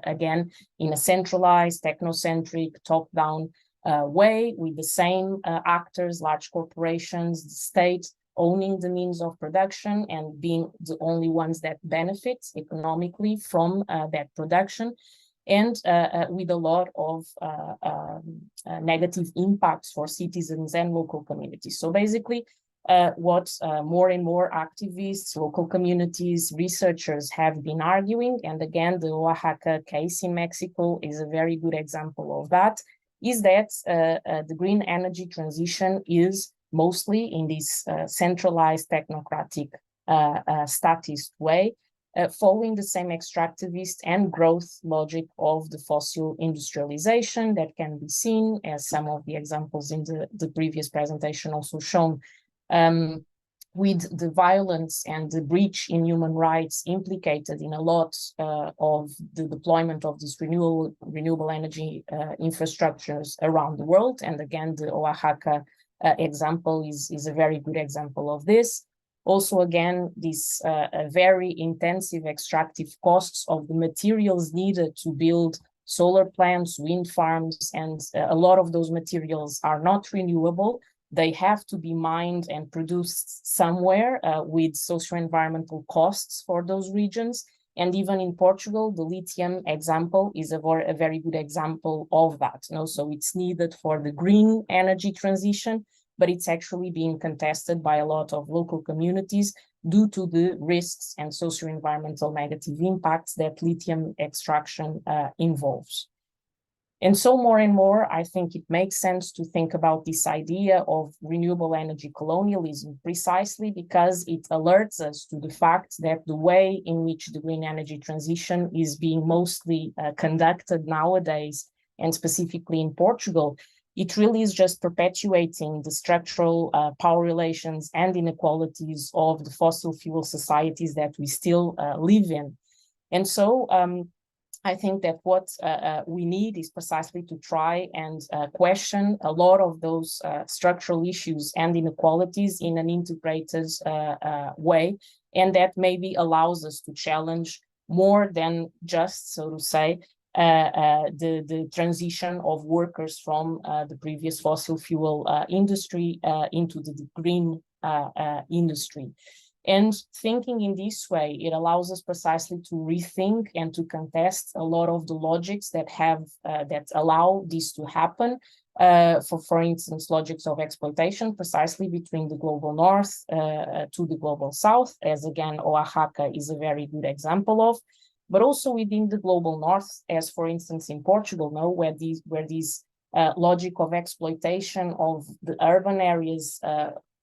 again, in a centralized, technocentric, top-down way, with the same actors, large corporations, the state, owning the means of production and being the only ones that benefit economically from that production, and with a lot of negative impacts for citizens and local communities. So basically, what more and more activists, local communities, researchers have been arguing, and again, the Oaxaca case in Mexico is a very good example of that, is that the green energy transition is mostly in this centralized technocratic statist way, following the same extractivist and growth logic of the fossil industrialization that can be seen, as some of the examples in the previous presentation also shown, with the violence and the breach in human rights implicated in a lot of the deployment of these renewable energy infrastructures around the world. And again, the Oaxaca example is a very good example of this. Also, again, this very intensive extractive costs of the materials needed to build solar plants, wind farms, and a lot of those materials are not renewable. They have to be mined and produced somewhere with socio-environmental costs for those regions. And even in Portugal, the lithium example is a very good example of that. So it's needed for the green energy transition, but it's actually being contested by a lot of local communities due to the risks and socio-environmental negative impacts that lithium extraction involves. And so more and more, I think it makes sense to think about this idea of renewable energy colonialism, precisely because it alerts us to the fact that the way in which the green energy transition is being mostly conducted nowadays and specifically in Portugal, it really is just perpetuating the structural power relations and inequalities of the fossil fuel societies that we still live in. And so I think that what we need is precisely to try and question a lot of those structural issues and inequalities in an integrated way, and that maybe allows us to challenge more than just, so to say, the transition of workers from the previous fossil fuel industry into the green industry. And thinking in this way, it allows us precisely to rethink and to contest a lot of the logics that have that allow this to happen. For instance, logics of exploitation, precisely between the global north to the global south, as again Oaxaca is a very good example of, but also within the global north, as for instance in Portugal, no, where these logic of exploitation of the urban areas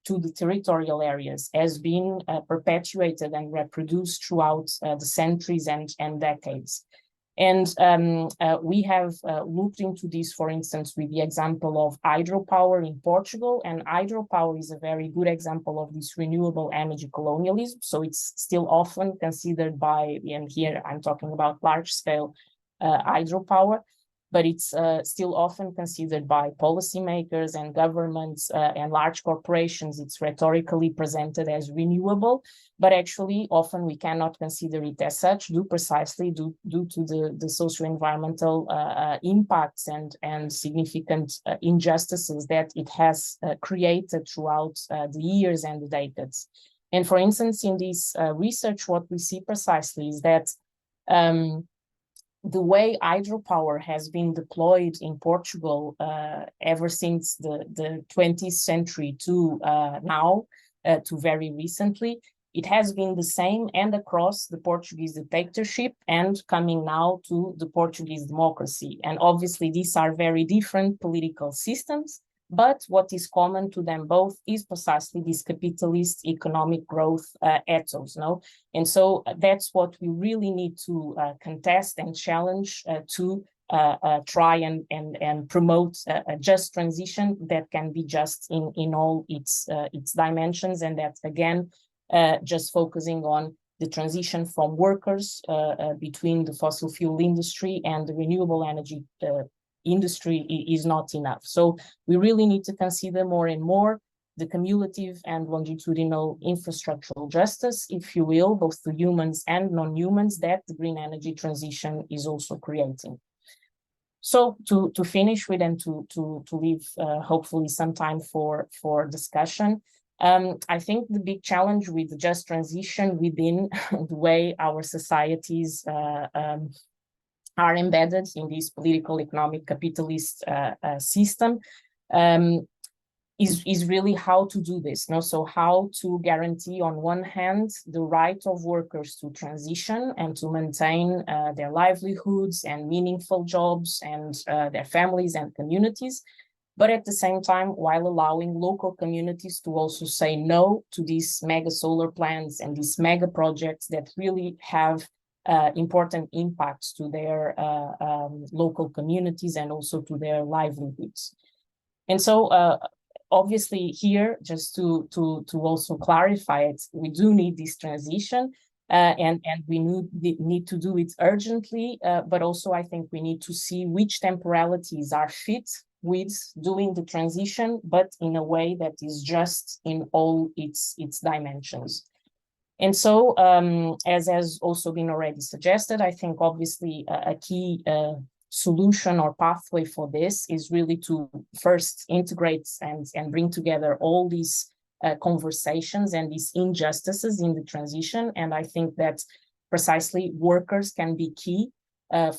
to the territorial areas has been perpetuated and reproduced throughout the centuries and decades. And we have looked into this, for instance, with the example of hydropower in Portugal, and hydropower is a very good example of this renewable energy colonialism. So it's still often considered by, and here I'm talking about large-scale hydropower, but it's still often considered by policymakers and governments and large corporations. It's rhetorically presented as renewable, but actually often we cannot consider it as such, precisely due to the socio-environmental impacts and significant injustices that it has created throughout the years and the decades. And for instance, in this research, what we see precisely is that the way hydropower has been deployed in Portugal ever since the 20th century to now, to very recently, it has been the same and across the Portuguese dictatorship and coming now to the Portuguese democracy. And obviously these are very different political systems, but what is common to them both is precisely this capitalist economic growth ethos, no? And so that's what we really need to contest and challenge to try and promote a just transition that can be just in all its dimensions, and that again, just focusing on the transition from workers between the fossil fuel industry and the renewable energy industry is not enough. So we really need to consider more and more the cumulative and longitudinal infrastructural justice, if you will, both to humans and non-humans, that the green energy transition is also creating. So to finish with and to leave hopefully some time for discussion, I think the big challenge with the just transition within the way our societies are embedded in this political, economic, capitalist system is really how to do this. No? So how to guarantee on one hand the right of workers to transition and to maintain their livelihoods and meaningful jobs and their families and communities, but at the same time while allowing local communities to also say no to these mega solar plants and these mega projects that really have important impacts to their local communities and also to their livelihoods. And so obviously here, just to also clarify it, we do need this transition and we need to do it urgently, but also I think we need to see which temporalities are fit with doing the transition, but in a way that is just in all its dimensions. And so, as has also been already suggested, I think obviously a key solution or pathway for this is really to first integrate and bring together all these conversations and these injustices in the transition. And I think that precisely workers can be key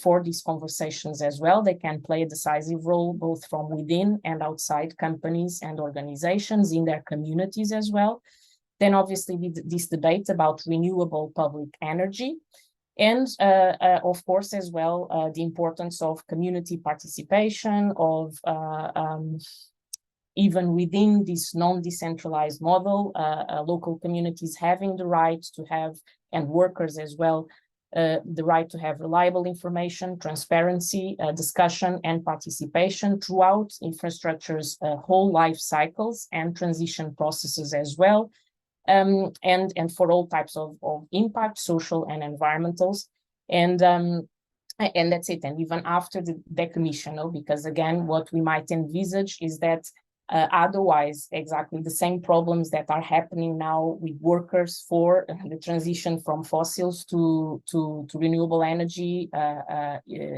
for these conversations as well. They can play a decisive role both from within and outside companies and organizations in their communities as well. Then obviously this debate about renewable public energy, and of course as well the importance of community participation, of even within this non-decentralized model, local communities having the right to have, and workers as well, the right to have reliable information, transparency, discussion, and participation throughout infrastructure's whole life cycles and transition processes as well, and for all types of impact, social and environmentals. And that's it. And even after the decommission, because again, what we might envisage is that otherwise, exactly the same problems that are happening now with workers for the transition from fossils to renewable energy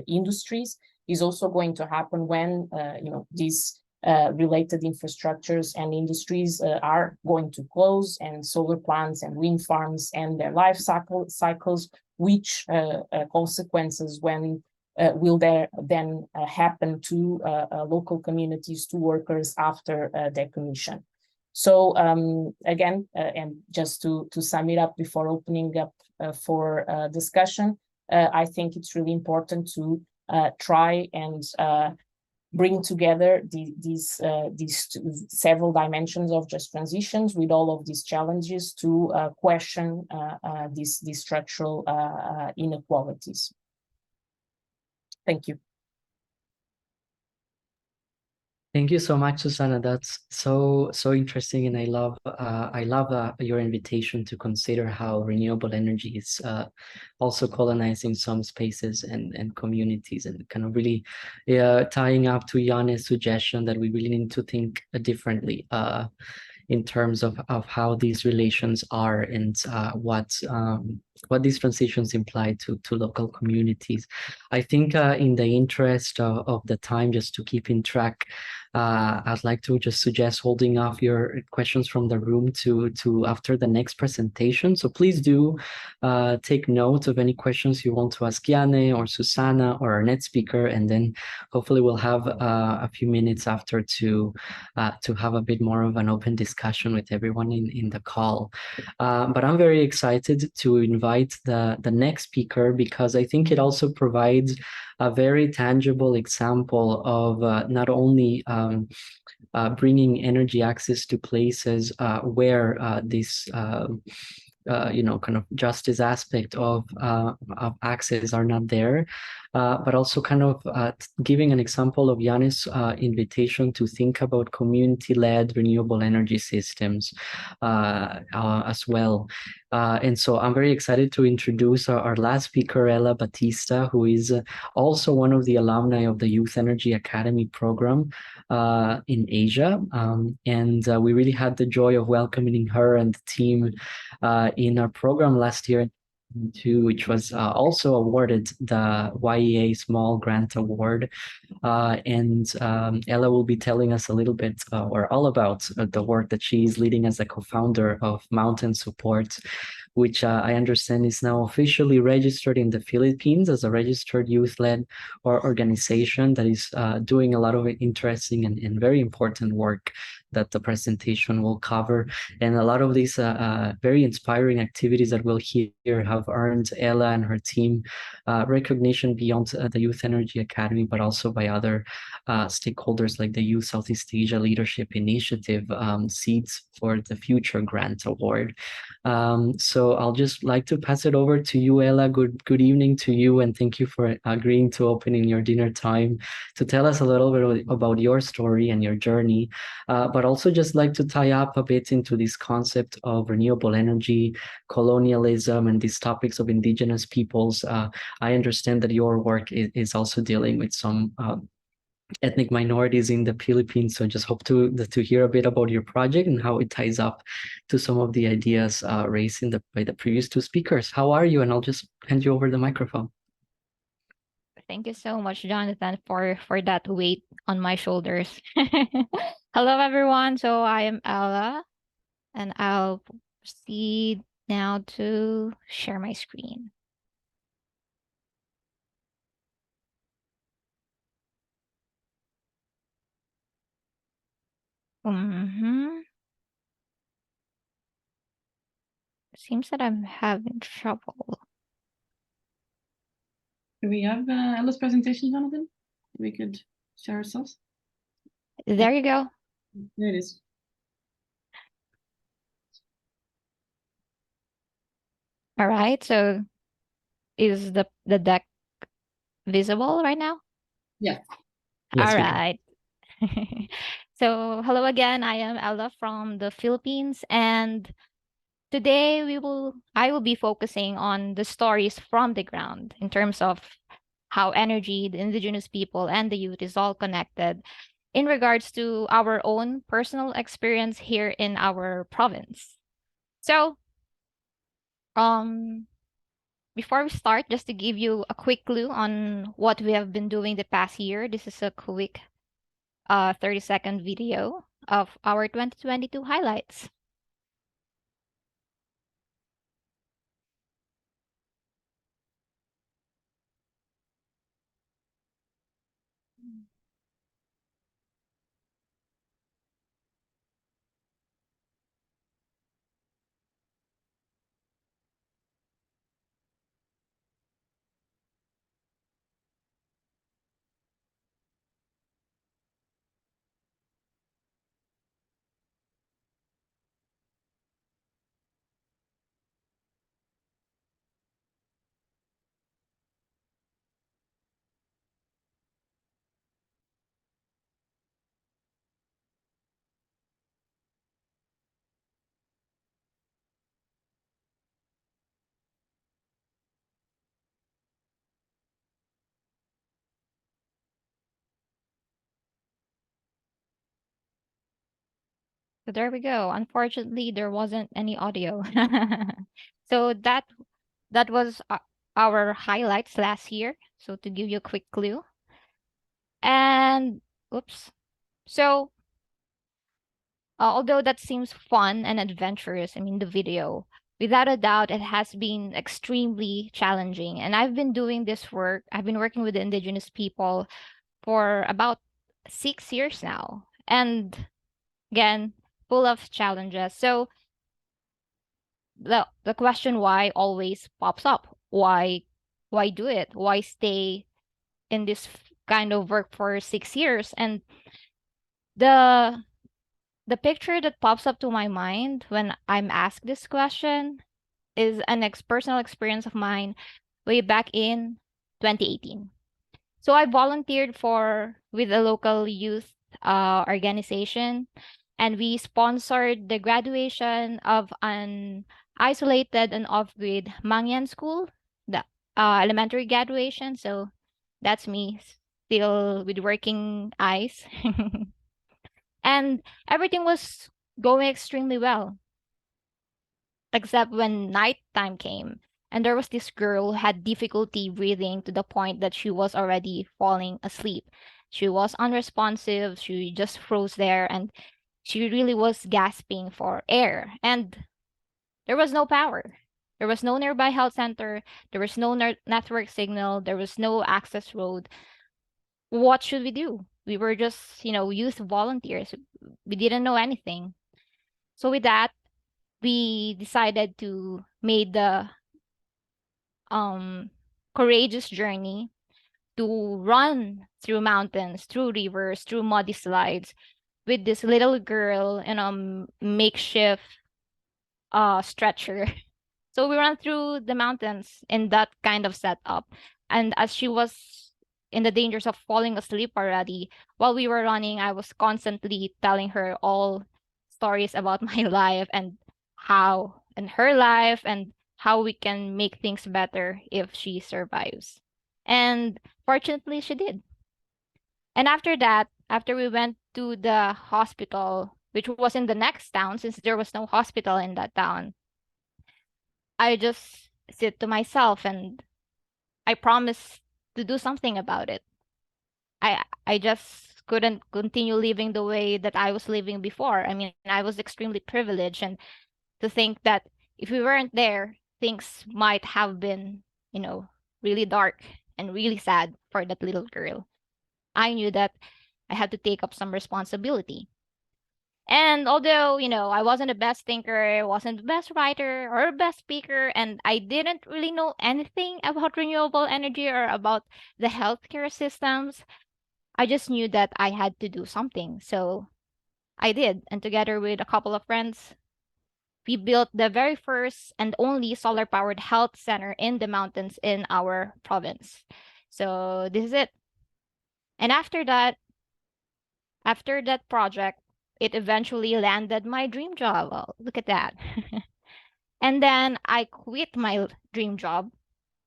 industries is also going to happen when these related infrastructures and industries are going to close, and solar plants and wind farms and their life cycles, which consequences when will there then happen to local communities, to workers after decommission. So again, and just to sum it up before opening up for discussion, I think it's really important to try and bring together these several dimensions of just transitions with all of these challenges to question these structural inequalities. Thank you. Thank you so much, Susanna. That's so interesting, and I love your invitation to consider how renewable energy is also colonizing some spaces and communities, and kind of really tying up to Yanni's suggestion that we really need to think differently in terms of how these relations are, and what these transitions imply to local communities. I think in the interest of the time, just to keep in track, I'd like to just suggest holding off your questions from the room to after the next presentation. So please do take note of any questions you want to ask Yanni or Susanna or our next speaker, and then hopefully we'll have a few minutes after to have a bit more of an open discussion with everyone in the call. But I'm very excited to invite the next speaker, because I think it also provides a very tangible example of not only bringing energy access to places where this kind of justice aspect of access are not there, but also kind of giving an example of Yanni's invitation to think about community-led renewable energy systems as well. And so I'm very excited to introduce our last speaker, Ella Batista, who is also one of the alumni of the Youth Energy Academy program in Asia. And we really had the joy of welcoming her and the team in our program last year, which was also awarded the YEA Small Grant Award. And Ella will be telling us a little bit or all about the work that she is leading as a co-founder of Mountain Support, which I understand is now officially registered in the Philippines as a registered youth-led organization that is doing a lot of interesting and very important work that the presentation will cover. And a lot of these very inspiring activities that we'll hear have earned Ella and her team recognition beyond the Youth Energy Academy, but also by other stakeholders like the Youth Southeast Asia Leadership Initiative Seeds for the Future Grant Award. So I'll just like to pass it over to you, Ella. Good evening to you, and thank you for agreeing to open in your dinner time to tell us a little bit about your story and your journey, but also just like to tie up a bit into this concept of renewable energy, colonialism, and these topics of indigenous peoples. I understand that your work is also dealing with some ethnic minorities in the Philippines. So just hope to hear a bit about your project and how it ties up to some of the ideas raised by the previous two speakers. How are you? And I'll just hand you over the microphone. Thank you so much, Jonathan, for that weight on my shoulders. Hello, everyone. So I am Ella, and I'll proceed now to share my screen. Seems that I'm having trouble. Do we have Ella's presentation, Jonathan? We could share ourselves. There you go. There it is. All right. So Is the deck visible right now? Yeah. Yes, All we can. right. So hello again. I am Ella from the Philippines, and today I will be focusing on the stories from the ground in terms of how energy, the indigenous people, and the youth is all connected in regards to our own personal experience here in our province. So, um, before we start, just to give you a quick clue on what we have been doing the past year, this is a quick 30-second video of our 2022 highlights. So there we go. Unfortunately, there wasn't any audio. So that was our highlights last year. So to give you a quick clue. And oops. So although that seems fun and adventurous, I mean the video, without a doubt it has been extremely challenging. And I've been doing this work. I've been working with the indigenous people for about 6 years now. And again, full of challenges. So the question why always pops up. Why do it? Why stay in this kind of work for 6 years? And the the picture that pops up to my mind when I'm asked this question is an personal experience of mine way back in 2018. So I volunteered for with a local youth organization, and we sponsored the graduation of an isolated and off-grid Mangyan school, the elementary graduation. So that's me still with working eyes. And everything was going extremely well, except when nighttime came. And there was this girl who had difficulty breathing to the point that she was already falling asleep. She was unresponsive. She just froze there and she really was gasping for air. And there was no power. There was no nearby health center. There was no network signal. There was no access road. What should we do? We were just, youth volunteers. We didn't know anything. So with that, we decided to make the courageous journey to run through mountains, through rivers, through muddy slides with this little girl in a makeshift stretcher. So we ran through the mountains in that kind of setup. And as she was in the dangers of falling asleep already, while we were running, I was constantly telling her all stories about my life and her life and how we can make things better if she survives. And fortunately, she did. And after that, after we went to the hospital, which was in the next town, since there was no hospital in that town, I just sit to myself and I promised to do something about it. I just couldn't continue living the way that I was living before. I mean, I was extremely privileged, and to think that if we weren't there, things might have been, really dark and really sad for that little girl. I knew that I had to take up some responsibility. And although, I wasn't the best thinker, wasn't the best writer or best speaker, and I didn't really know anything about renewable energy or about the healthcare systems, I just knew that I had to do something. So I did. And together with a couple of friends, we built the very first and only solar-powered health center in the mountains in our province. So this is it. And after that project, it eventually landed my dream job. Oh, look at that. And then I quit my dream job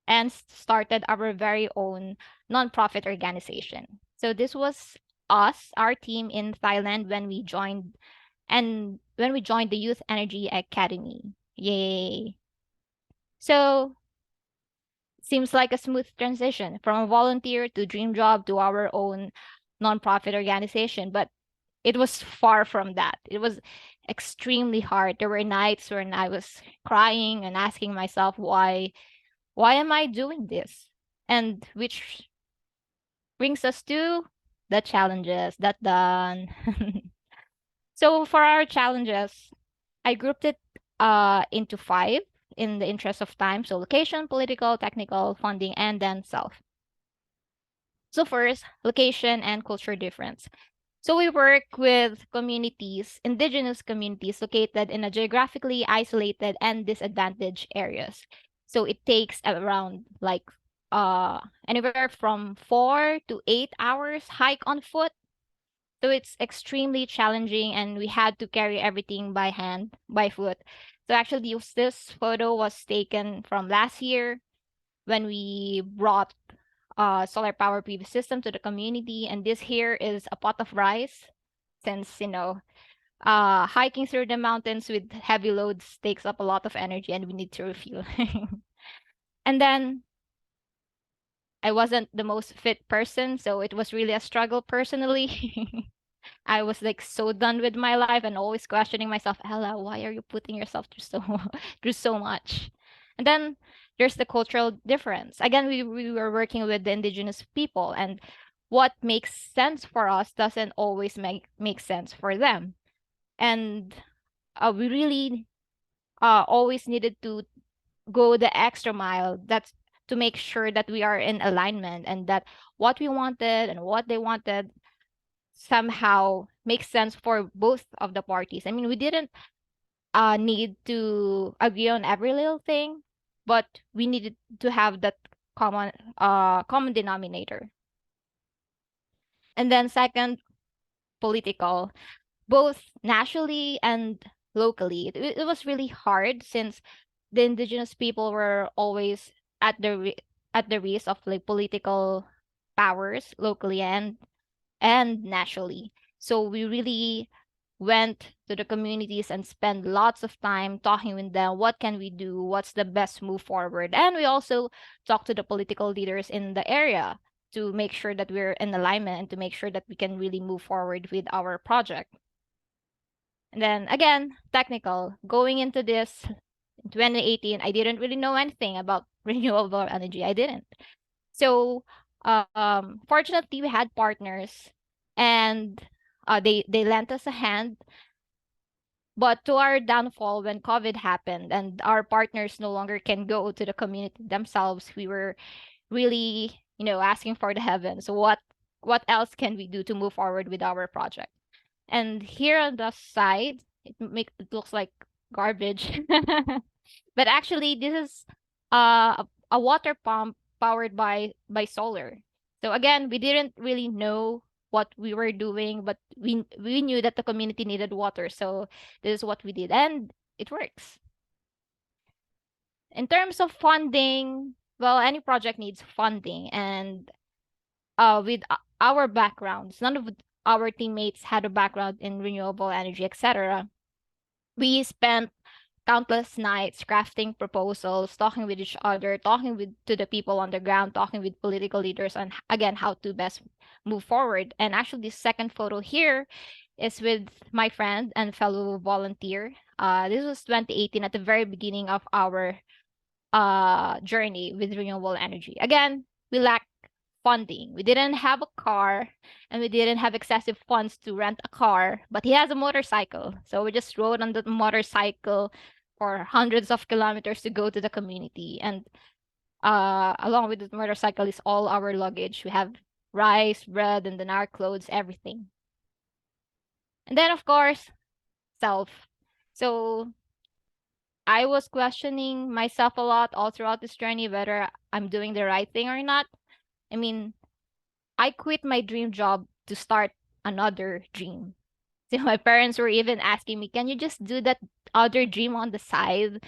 and started our very own nonprofit organization. So this was us, our team in Thailand when we joined the Youth Energy Academy. Yay. So seems like a smooth transition from a volunteer to dream job to our own nonprofit organization, but it was far from that. It was extremely hard. There were nights when I was crying and asking myself, why am I doing this? And which brings us to the challenges that done. So for our challenges, I grouped it into 5 in the interest of time. So location, political, technical, funding, and then self. So first, location and culture difference. So we work with communities, indigenous communities located in a geographically isolated and disadvantaged areas. So it takes around like anywhere from 4 to 8 hours hike on foot. So it's extremely challenging and we had to carry everything by hand, by foot. So actually this photo was taken from last year when we brought solar power PV system to the community. And this here is a pot of rice since, hiking through the mountains with heavy loads takes up a lot of energy and we need to refuel. And then I wasn't the most fit person, so it was really a struggle personally. I was like so done with my life and always questioning myself, Ella, why are you putting yourself through through so much? And then there's the cultural difference. Again, we were working with the indigenous people, and what makes sense for us doesn't always make sense for them. And we really always needed to go the extra mile. That's to make sure that we are in alignment and that what we wanted and what they wanted somehow makes sense for both of the parties. I mean, we didn't need to agree on every little thing, but we needed to have that common denominator. And then second, political, both nationally and locally. It was really hard since the indigenous people were always at the risk of like political powers locally and nationally. So we really went to the communities and spent lots of time talking with them. What can we do? What's the best move forward? And we also talked to the political leaders in the area to make sure that we're in alignment and to make sure that we can really move forward with our project. And then again, technical. Going into this in 2018, I didn't really know anything about renewable energy. I didn't. So fortunately, we had partners, and they lent us a hand. But to our downfall, when COVID happened and our partners no longer can go to the community themselves, we were really, asking for the heavens. What else can we do to move forward with our project? And here on the side, it looks like garbage. But actually, this is a water pump powered by solar. So again, we didn't really know what we were doing, but we knew that the community needed water. So this is what we did, and it works. In terms of funding, well, any project needs funding, and with our backgrounds, none of our teammates had a background in renewable energy, etc. We spent countless nights crafting proposals, talking with each other, to the people on the ground, talking with political leaders on again how to best move forward. And actually, this second photo here is with my friend and fellow volunteer. This was 2018 at the very beginning of our journey with renewable energy. Again, we lacked funding. We didn't have a car and we didn't have excessive funds to rent a car, but he has a motorcycle. So we just rode on the motorcycle for hundreds of kilometers to go to the community. And along with the motorcycle is all our luggage. We have rice, bread, and then our clothes, everything. And then, of course, self. So I was questioning myself a lot all throughout this journey, whether I'm doing the right thing or not. I mean, I quit my dream job to start another dream. So my parents were even asking me, can you just do that other dream on the side?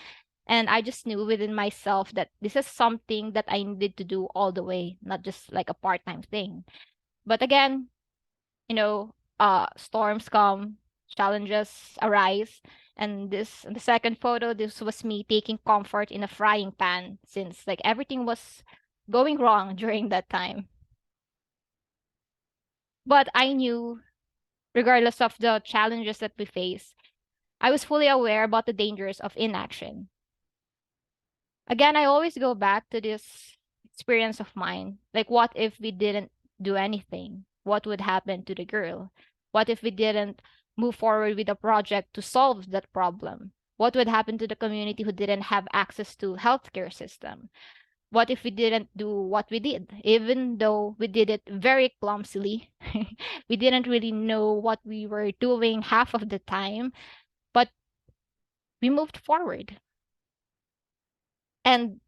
And I just knew within myself that this is something that I needed to do all the way, not just like a part-time thing. But again, storms come, challenges arise. And the second photo, this was me taking comfort in a frying pan, since like everything was going wrong during that time. But I knew, regardless of the challenges that we face, I was fully aware about the dangers of inaction. Again, I always go back to this experience of mine. Like, what if we didn't do anything? What would happen to the girl? What if we didn't move forward with a project to solve that problem? What would happen to the community who didn't have access to healthcare system? What if we didn't do what we did? Even though we did it very clumsily, we didn't really know what we were doing half of the time, but we moved forward. And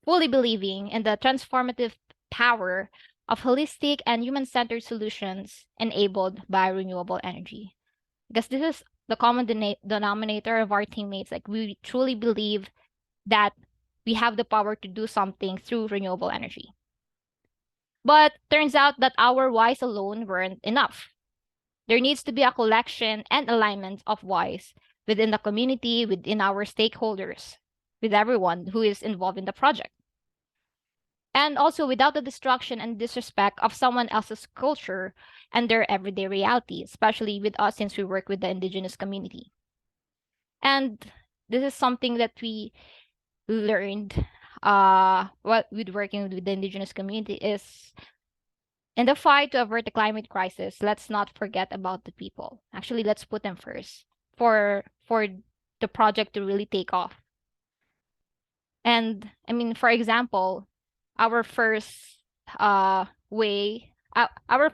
fully believing in the transformative power of holistic and human-centered solutions enabled by renewable energy. Because this is the common denominator of our teammates. Like, we truly believe that we have the power to do something through renewable energy. But turns out that our whys alone weren't enough. There needs to be a collection and alignment of whys within the community, within our stakeholders, with everyone who is involved in the project. And also without the destruction and disrespect of someone else's culture and their everyday reality, especially with us since we work with the indigenous community. And this is something that we learned what with working with the indigenous community is, in the fight to avert the climate crisis, let's not forget about the people. Actually, let's put them first for the project to really take off. And I mean, for example, our first our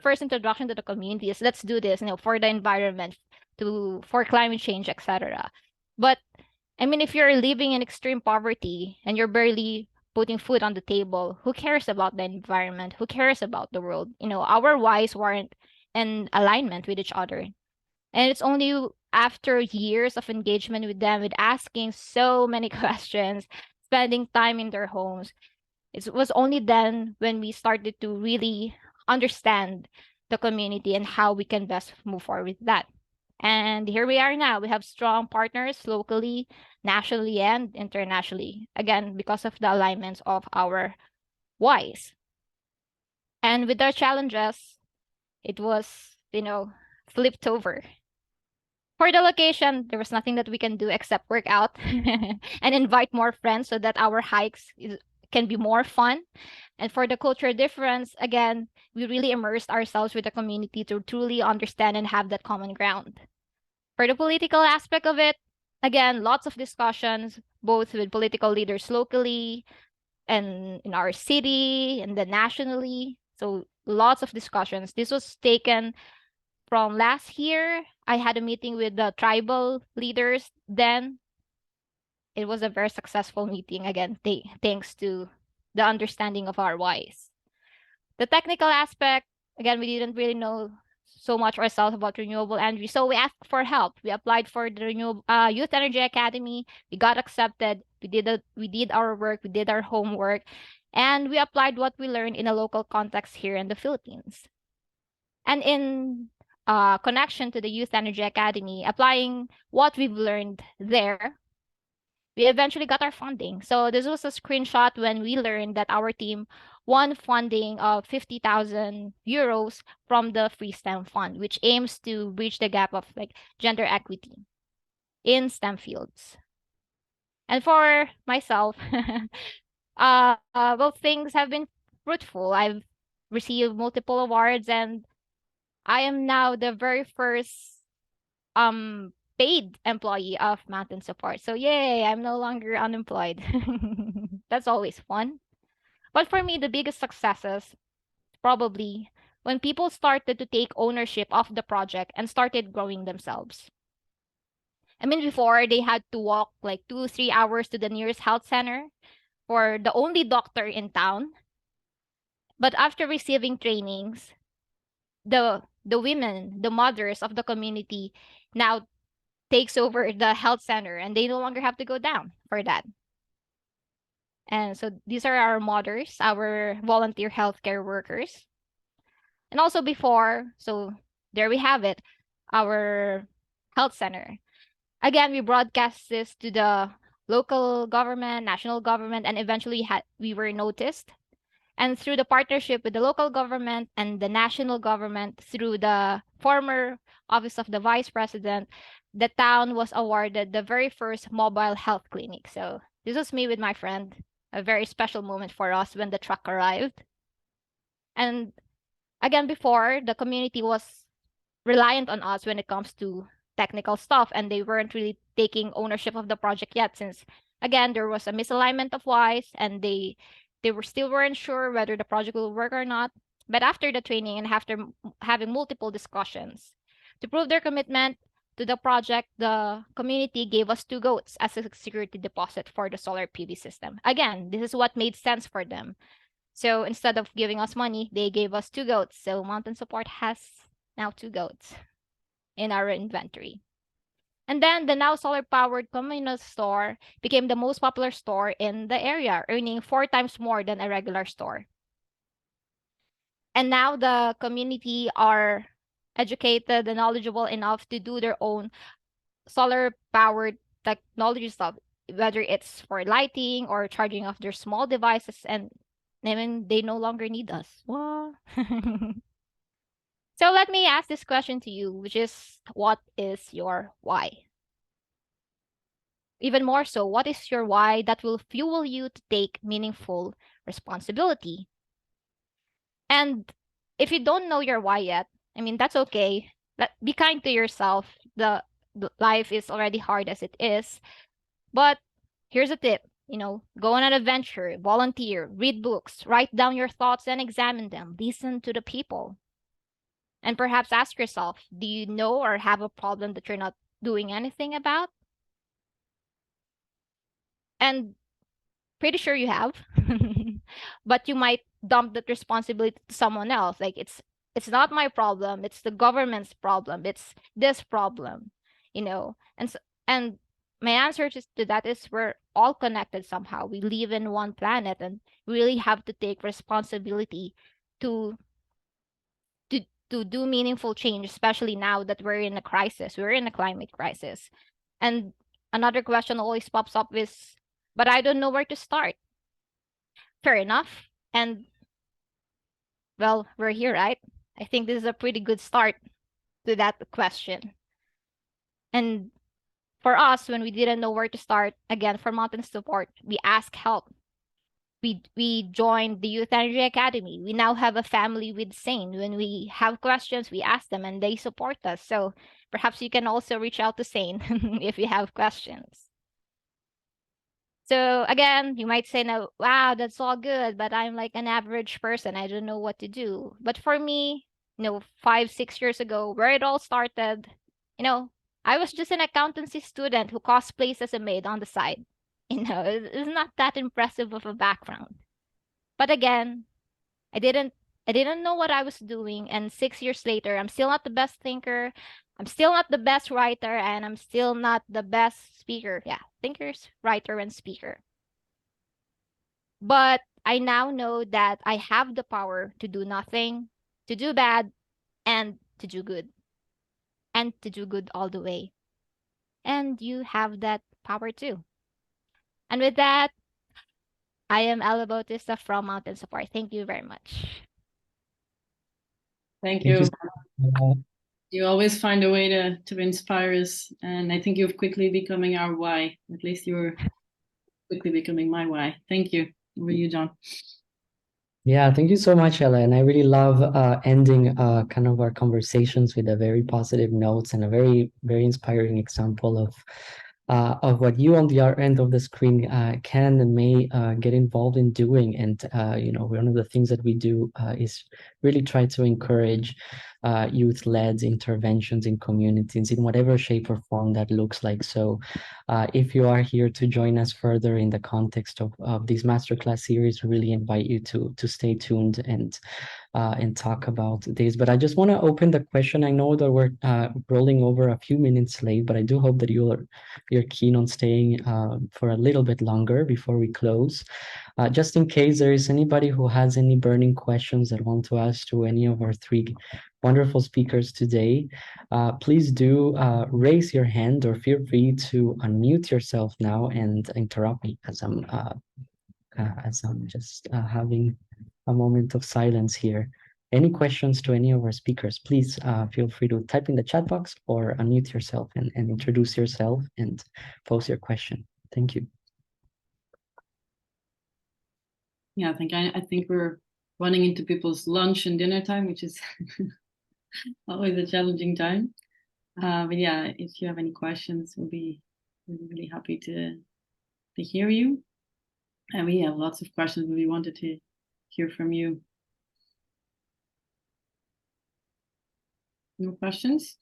first introduction to the community is, let's do this, for the environment, for climate change, etc. But I mean, if you're living in extreme poverty and you're barely putting food on the table, who cares about the environment? Who cares about the world? Our whys weren't in alignment with each other. And it's only after years of engagement with them, with asking so many questions, spending time in their homes, it was only then when we started to really understand the community and how we can best move forward with that. And here we are now. We have strong partners locally, nationally, and internationally. Again, because of the alignments of our whys. And with our challenges, it was, flipped over. For the location, there was nothing that we can do except work out and invite more friends so that our hikes can be more fun. And for the cultural difference, again, we really immersed ourselves with the community to truly understand and have that common ground. For the political aspect of it, again, lots of discussions, both with political leaders locally and in our city and then nationally. So lots of discussions. This was taken from last year. I had a meeting with the tribal leaders then. It was a very successful meeting, again, thanks to the understanding of our whys. The technical aspect, again, we didn't really know so much ourselves about renewable energy, so we asked for help. We applied for the Youth Energy Academy. We got accepted. We did our work. We did our homework, and we applied what we learned in a local context here in the Philippines. And in connection to the Youth Energy Academy, applying what we've learned there, we eventually got our funding. So this was a screenshot when we learned that our team won funding of 50,000 euros from the Free STEM Fund, which aims to bridge the gap of gender equity in STEM fields. And for myself, well, things have been fruitful. I've received multiple awards, and I am now the very first paid employee of Mountain Support. So yay, I'm no longer unemployed. That's always fun. But for me, the biggest successes probably when people started to take ownership of the project and started growing themselves. I mean, before they had to walk like 2-3 hours to the nearest health center for the only doctor in town. But after receiving trainings, the women, the mothers of the community now takes over the health center and they no longer have to go down for that. And so these are our mothers, our volunteer healthcare workers. And also before, so there we have it, our health center. Again, we broadcast this to the local government, national government, and eventually we were noticed. And through the partnership with the local government and the national government, through the former office of the vice president, the town was awarded the very first mobile health clinic. So this was me with my friend, a very special moment for us when the truck arrived. And again, before, the community was reliant on us when it comes to technical stuff, and they weren't really taking ownership of the project yet, since again there was a misalignment of whys, and they weren't sure whether the project will work or not. But after the training and after having multiple discussions to prove their commitment to the project, the community gave us 2 goats as a security deposit for the solar PV system. Again, this is what made sense for them. So instead of giving us money, they gave us 2 goats. So Mountain Support has now 2 goats in our inventory. And then the now solar-powered communal store became the most popular store in the area, earning 4 times more than a regular store. And now the community are educated and knowledgeable enough to do their own solar-powered technology stuff, whether it's for lighting or charging of their small devices, and I mean, they no longer need us. What? So let me ask this question to you, which is, what is your why? Even more so, what is your why that will fuel you to take meaningful responsibility? And if you don't know your why yet, I mean, that's okay. Be kind to yourself. The life is already hard as it is. But here's a tip. Go on an adventure, volunteer, read books, write down your thoughts and examine them, listen to the people. And perhaps ask yourself, do you know or have a problem that you're not doing anything about? And pretty sure you have, but you might dump that responsibility to someone else. Like it's not my problem, it's the government's problem, it's this problem, and my answer to that is we're all connected somehow. We live in one planet, and we really have to take responsibility to do meaningful change, especially now that we're in a crisis. We're in a climate crisis. And another question always pops up is, but I don't know where to start. Fair enough. And well, we're here, right? I think this is a pretty good start to that question. And for us, when we didn't know where to start, again, for Mountain Support, we ask help. We joined the Youth Energy Academy. We now have a family with SANE. When we have questions, we ask them and they support us. So perhaps you can also reach out to SANE if you have questions. So again, you might say, "No, wow, that's all good, but I'm like an average person. I don't know what to do." But for me, 5-6 years ago, where it all started, I was just an accountancy student who cosplays as a maid on the side. It's not that impressive of a background. But again, I didn't know what I was doing, and 6 years later, I'm still not the best thinker, I'm still not the best writer, and I'm still not the best speaker. Yeah, thinkers, writer, and speaker. But I now know that I have the power to do nothing, to do bad, and to do good. And to do good all the way. And you have that power too. And with that, I am Ella Bautista from Mountain Support. Thank you very much. Thank you. Uh, You always find a way to inspire us, and I think you're quickly becoming our why. At least you're quickly becoming my why. Thank you. Over to you, John. Yeah, thank you so much, Ella. And I really love ending kind of our conversations with a very positive notes and a very, very inspiring example of what you on the other end of the screen can and may get involved in doing. And one of the things that we do is really try to encourage youth-led interventions in communities in whatever shape or form that looks like. So if you are here to join us further in the context of this masterclass series, we really invite you to stay tuned and talk about this. But I just want to open the question. I know that we're rolling over a few minutes late, but I do hope that you're keen on staying for a little bit longer before we close. Just in case there is anybody who has any burning questions that want to ask to any of our three wonderful speakers today, please do raise your hand or feel free to unmute yourself now and interrupt me as I'm just having a moment of silence here. Any questions to any of our speakers, please feel free to type in the chat box or unmute yourself and introduce yourself and pose your question. Thank you. Yeah, I think we're running into people's lunch and dinner time, which is always a challenging time. But yeah, if you have any questions, we'll be really happy to hear you. And we have lots of questions, but we wanted to hear from you. No questions?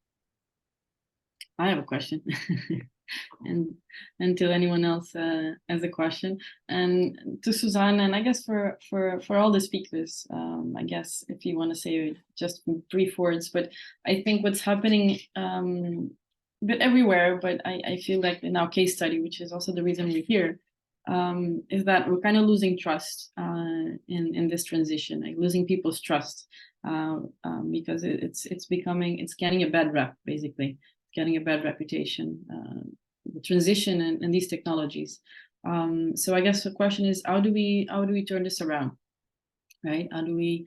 I have a question. And until anyone else has a question, and to Susanna, and I guess for all the speakers, I guess if you want to say just brief words, but I think what's happening but everywhere, but I feel like in our case study, which is also the reason we're here, is that we're kind of losing trust in this transition, like losing people's trust, because it's getting a bad rep, basically, getting a bad reputation, the transition and these technologies. So I guess the question is, how do we turn this around, right? How do we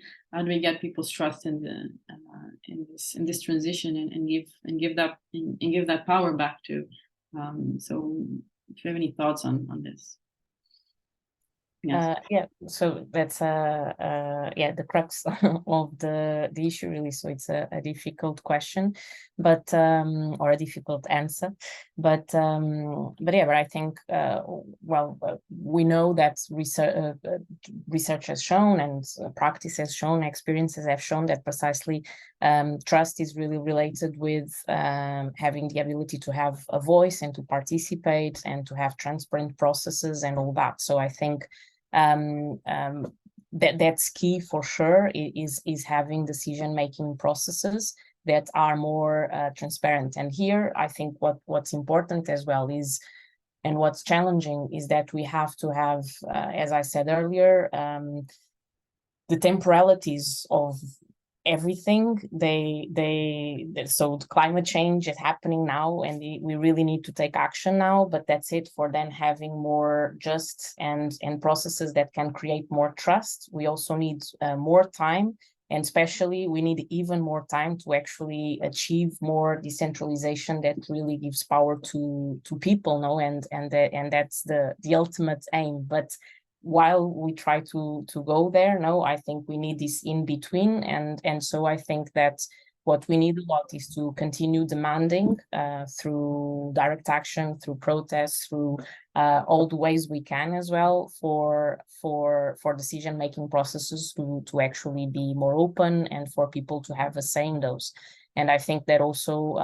get people's trust in this transition and give that power back to? So if you have any thoughts on this. Yes. Yeah, so that's the crux of the issue, really. So it's a difficult question, but or a difficult answer, but I think we know that research has shown, and practice has shown, experiences have shown that precisely trust is really related with having the ability to have a voice and to participate and to have transparent processes and all that. So I think that's key for sure, is having decision-making processes that are more transparent. And here, I think what's important as well is, and what's challenging, is that we have to have, as I said earlier, the temporalities of everything. So climate change is happening now, and we really need to take action now, but that's it. For then having more just and processes that can create more trust, we also need more time, and especially we need even more time to actually achieve more decentralization that really gives power to people, no? And that's the ultimate aim. But while we try to go there, no, I think we need this in between, and so I think that what we need a lot is to continue demanding through direct action, through protests, through all the ways we can as well, for decision-making processes to actually be more open and for people to have a say in those. And I think that also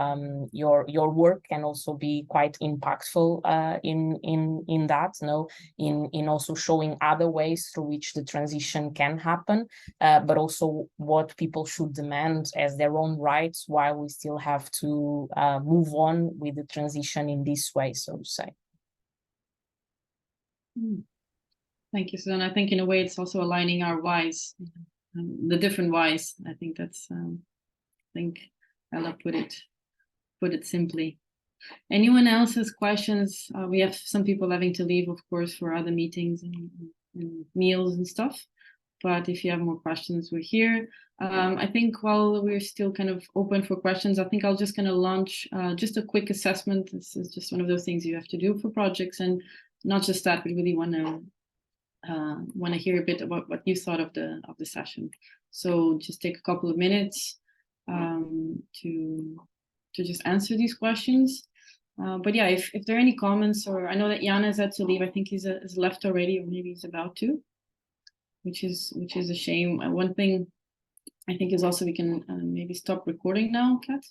your work can also be quite impactful in that, no, in also showing other ways through which the transition can happen, but also what people should demand as their own rights, while we still have to move on with the transition in this way, so to say. Thank you, Susanna. I think in a way it's also aligning our whys, the different whys. I think that's I think Ella put it simply. Anyone else has questions? We have some people having to leave, of course, for other meetings and meals and stuff. But if you have more questions, we're here. I think while we're still kind of open for questions, I think I'll just kind of launch just a quick assessment. This is just one of those things you have to do for projects, and not just that, we really want to hear a bit about what you thought of the session. So just take a couple of minutes to just answer these questions. But yeah, if there are any comments, or I know that Jan has had to leave. I think he's left already, or maybe he's about to, which is a shame. One thing I think is also we can maybe stop recording now, Kat.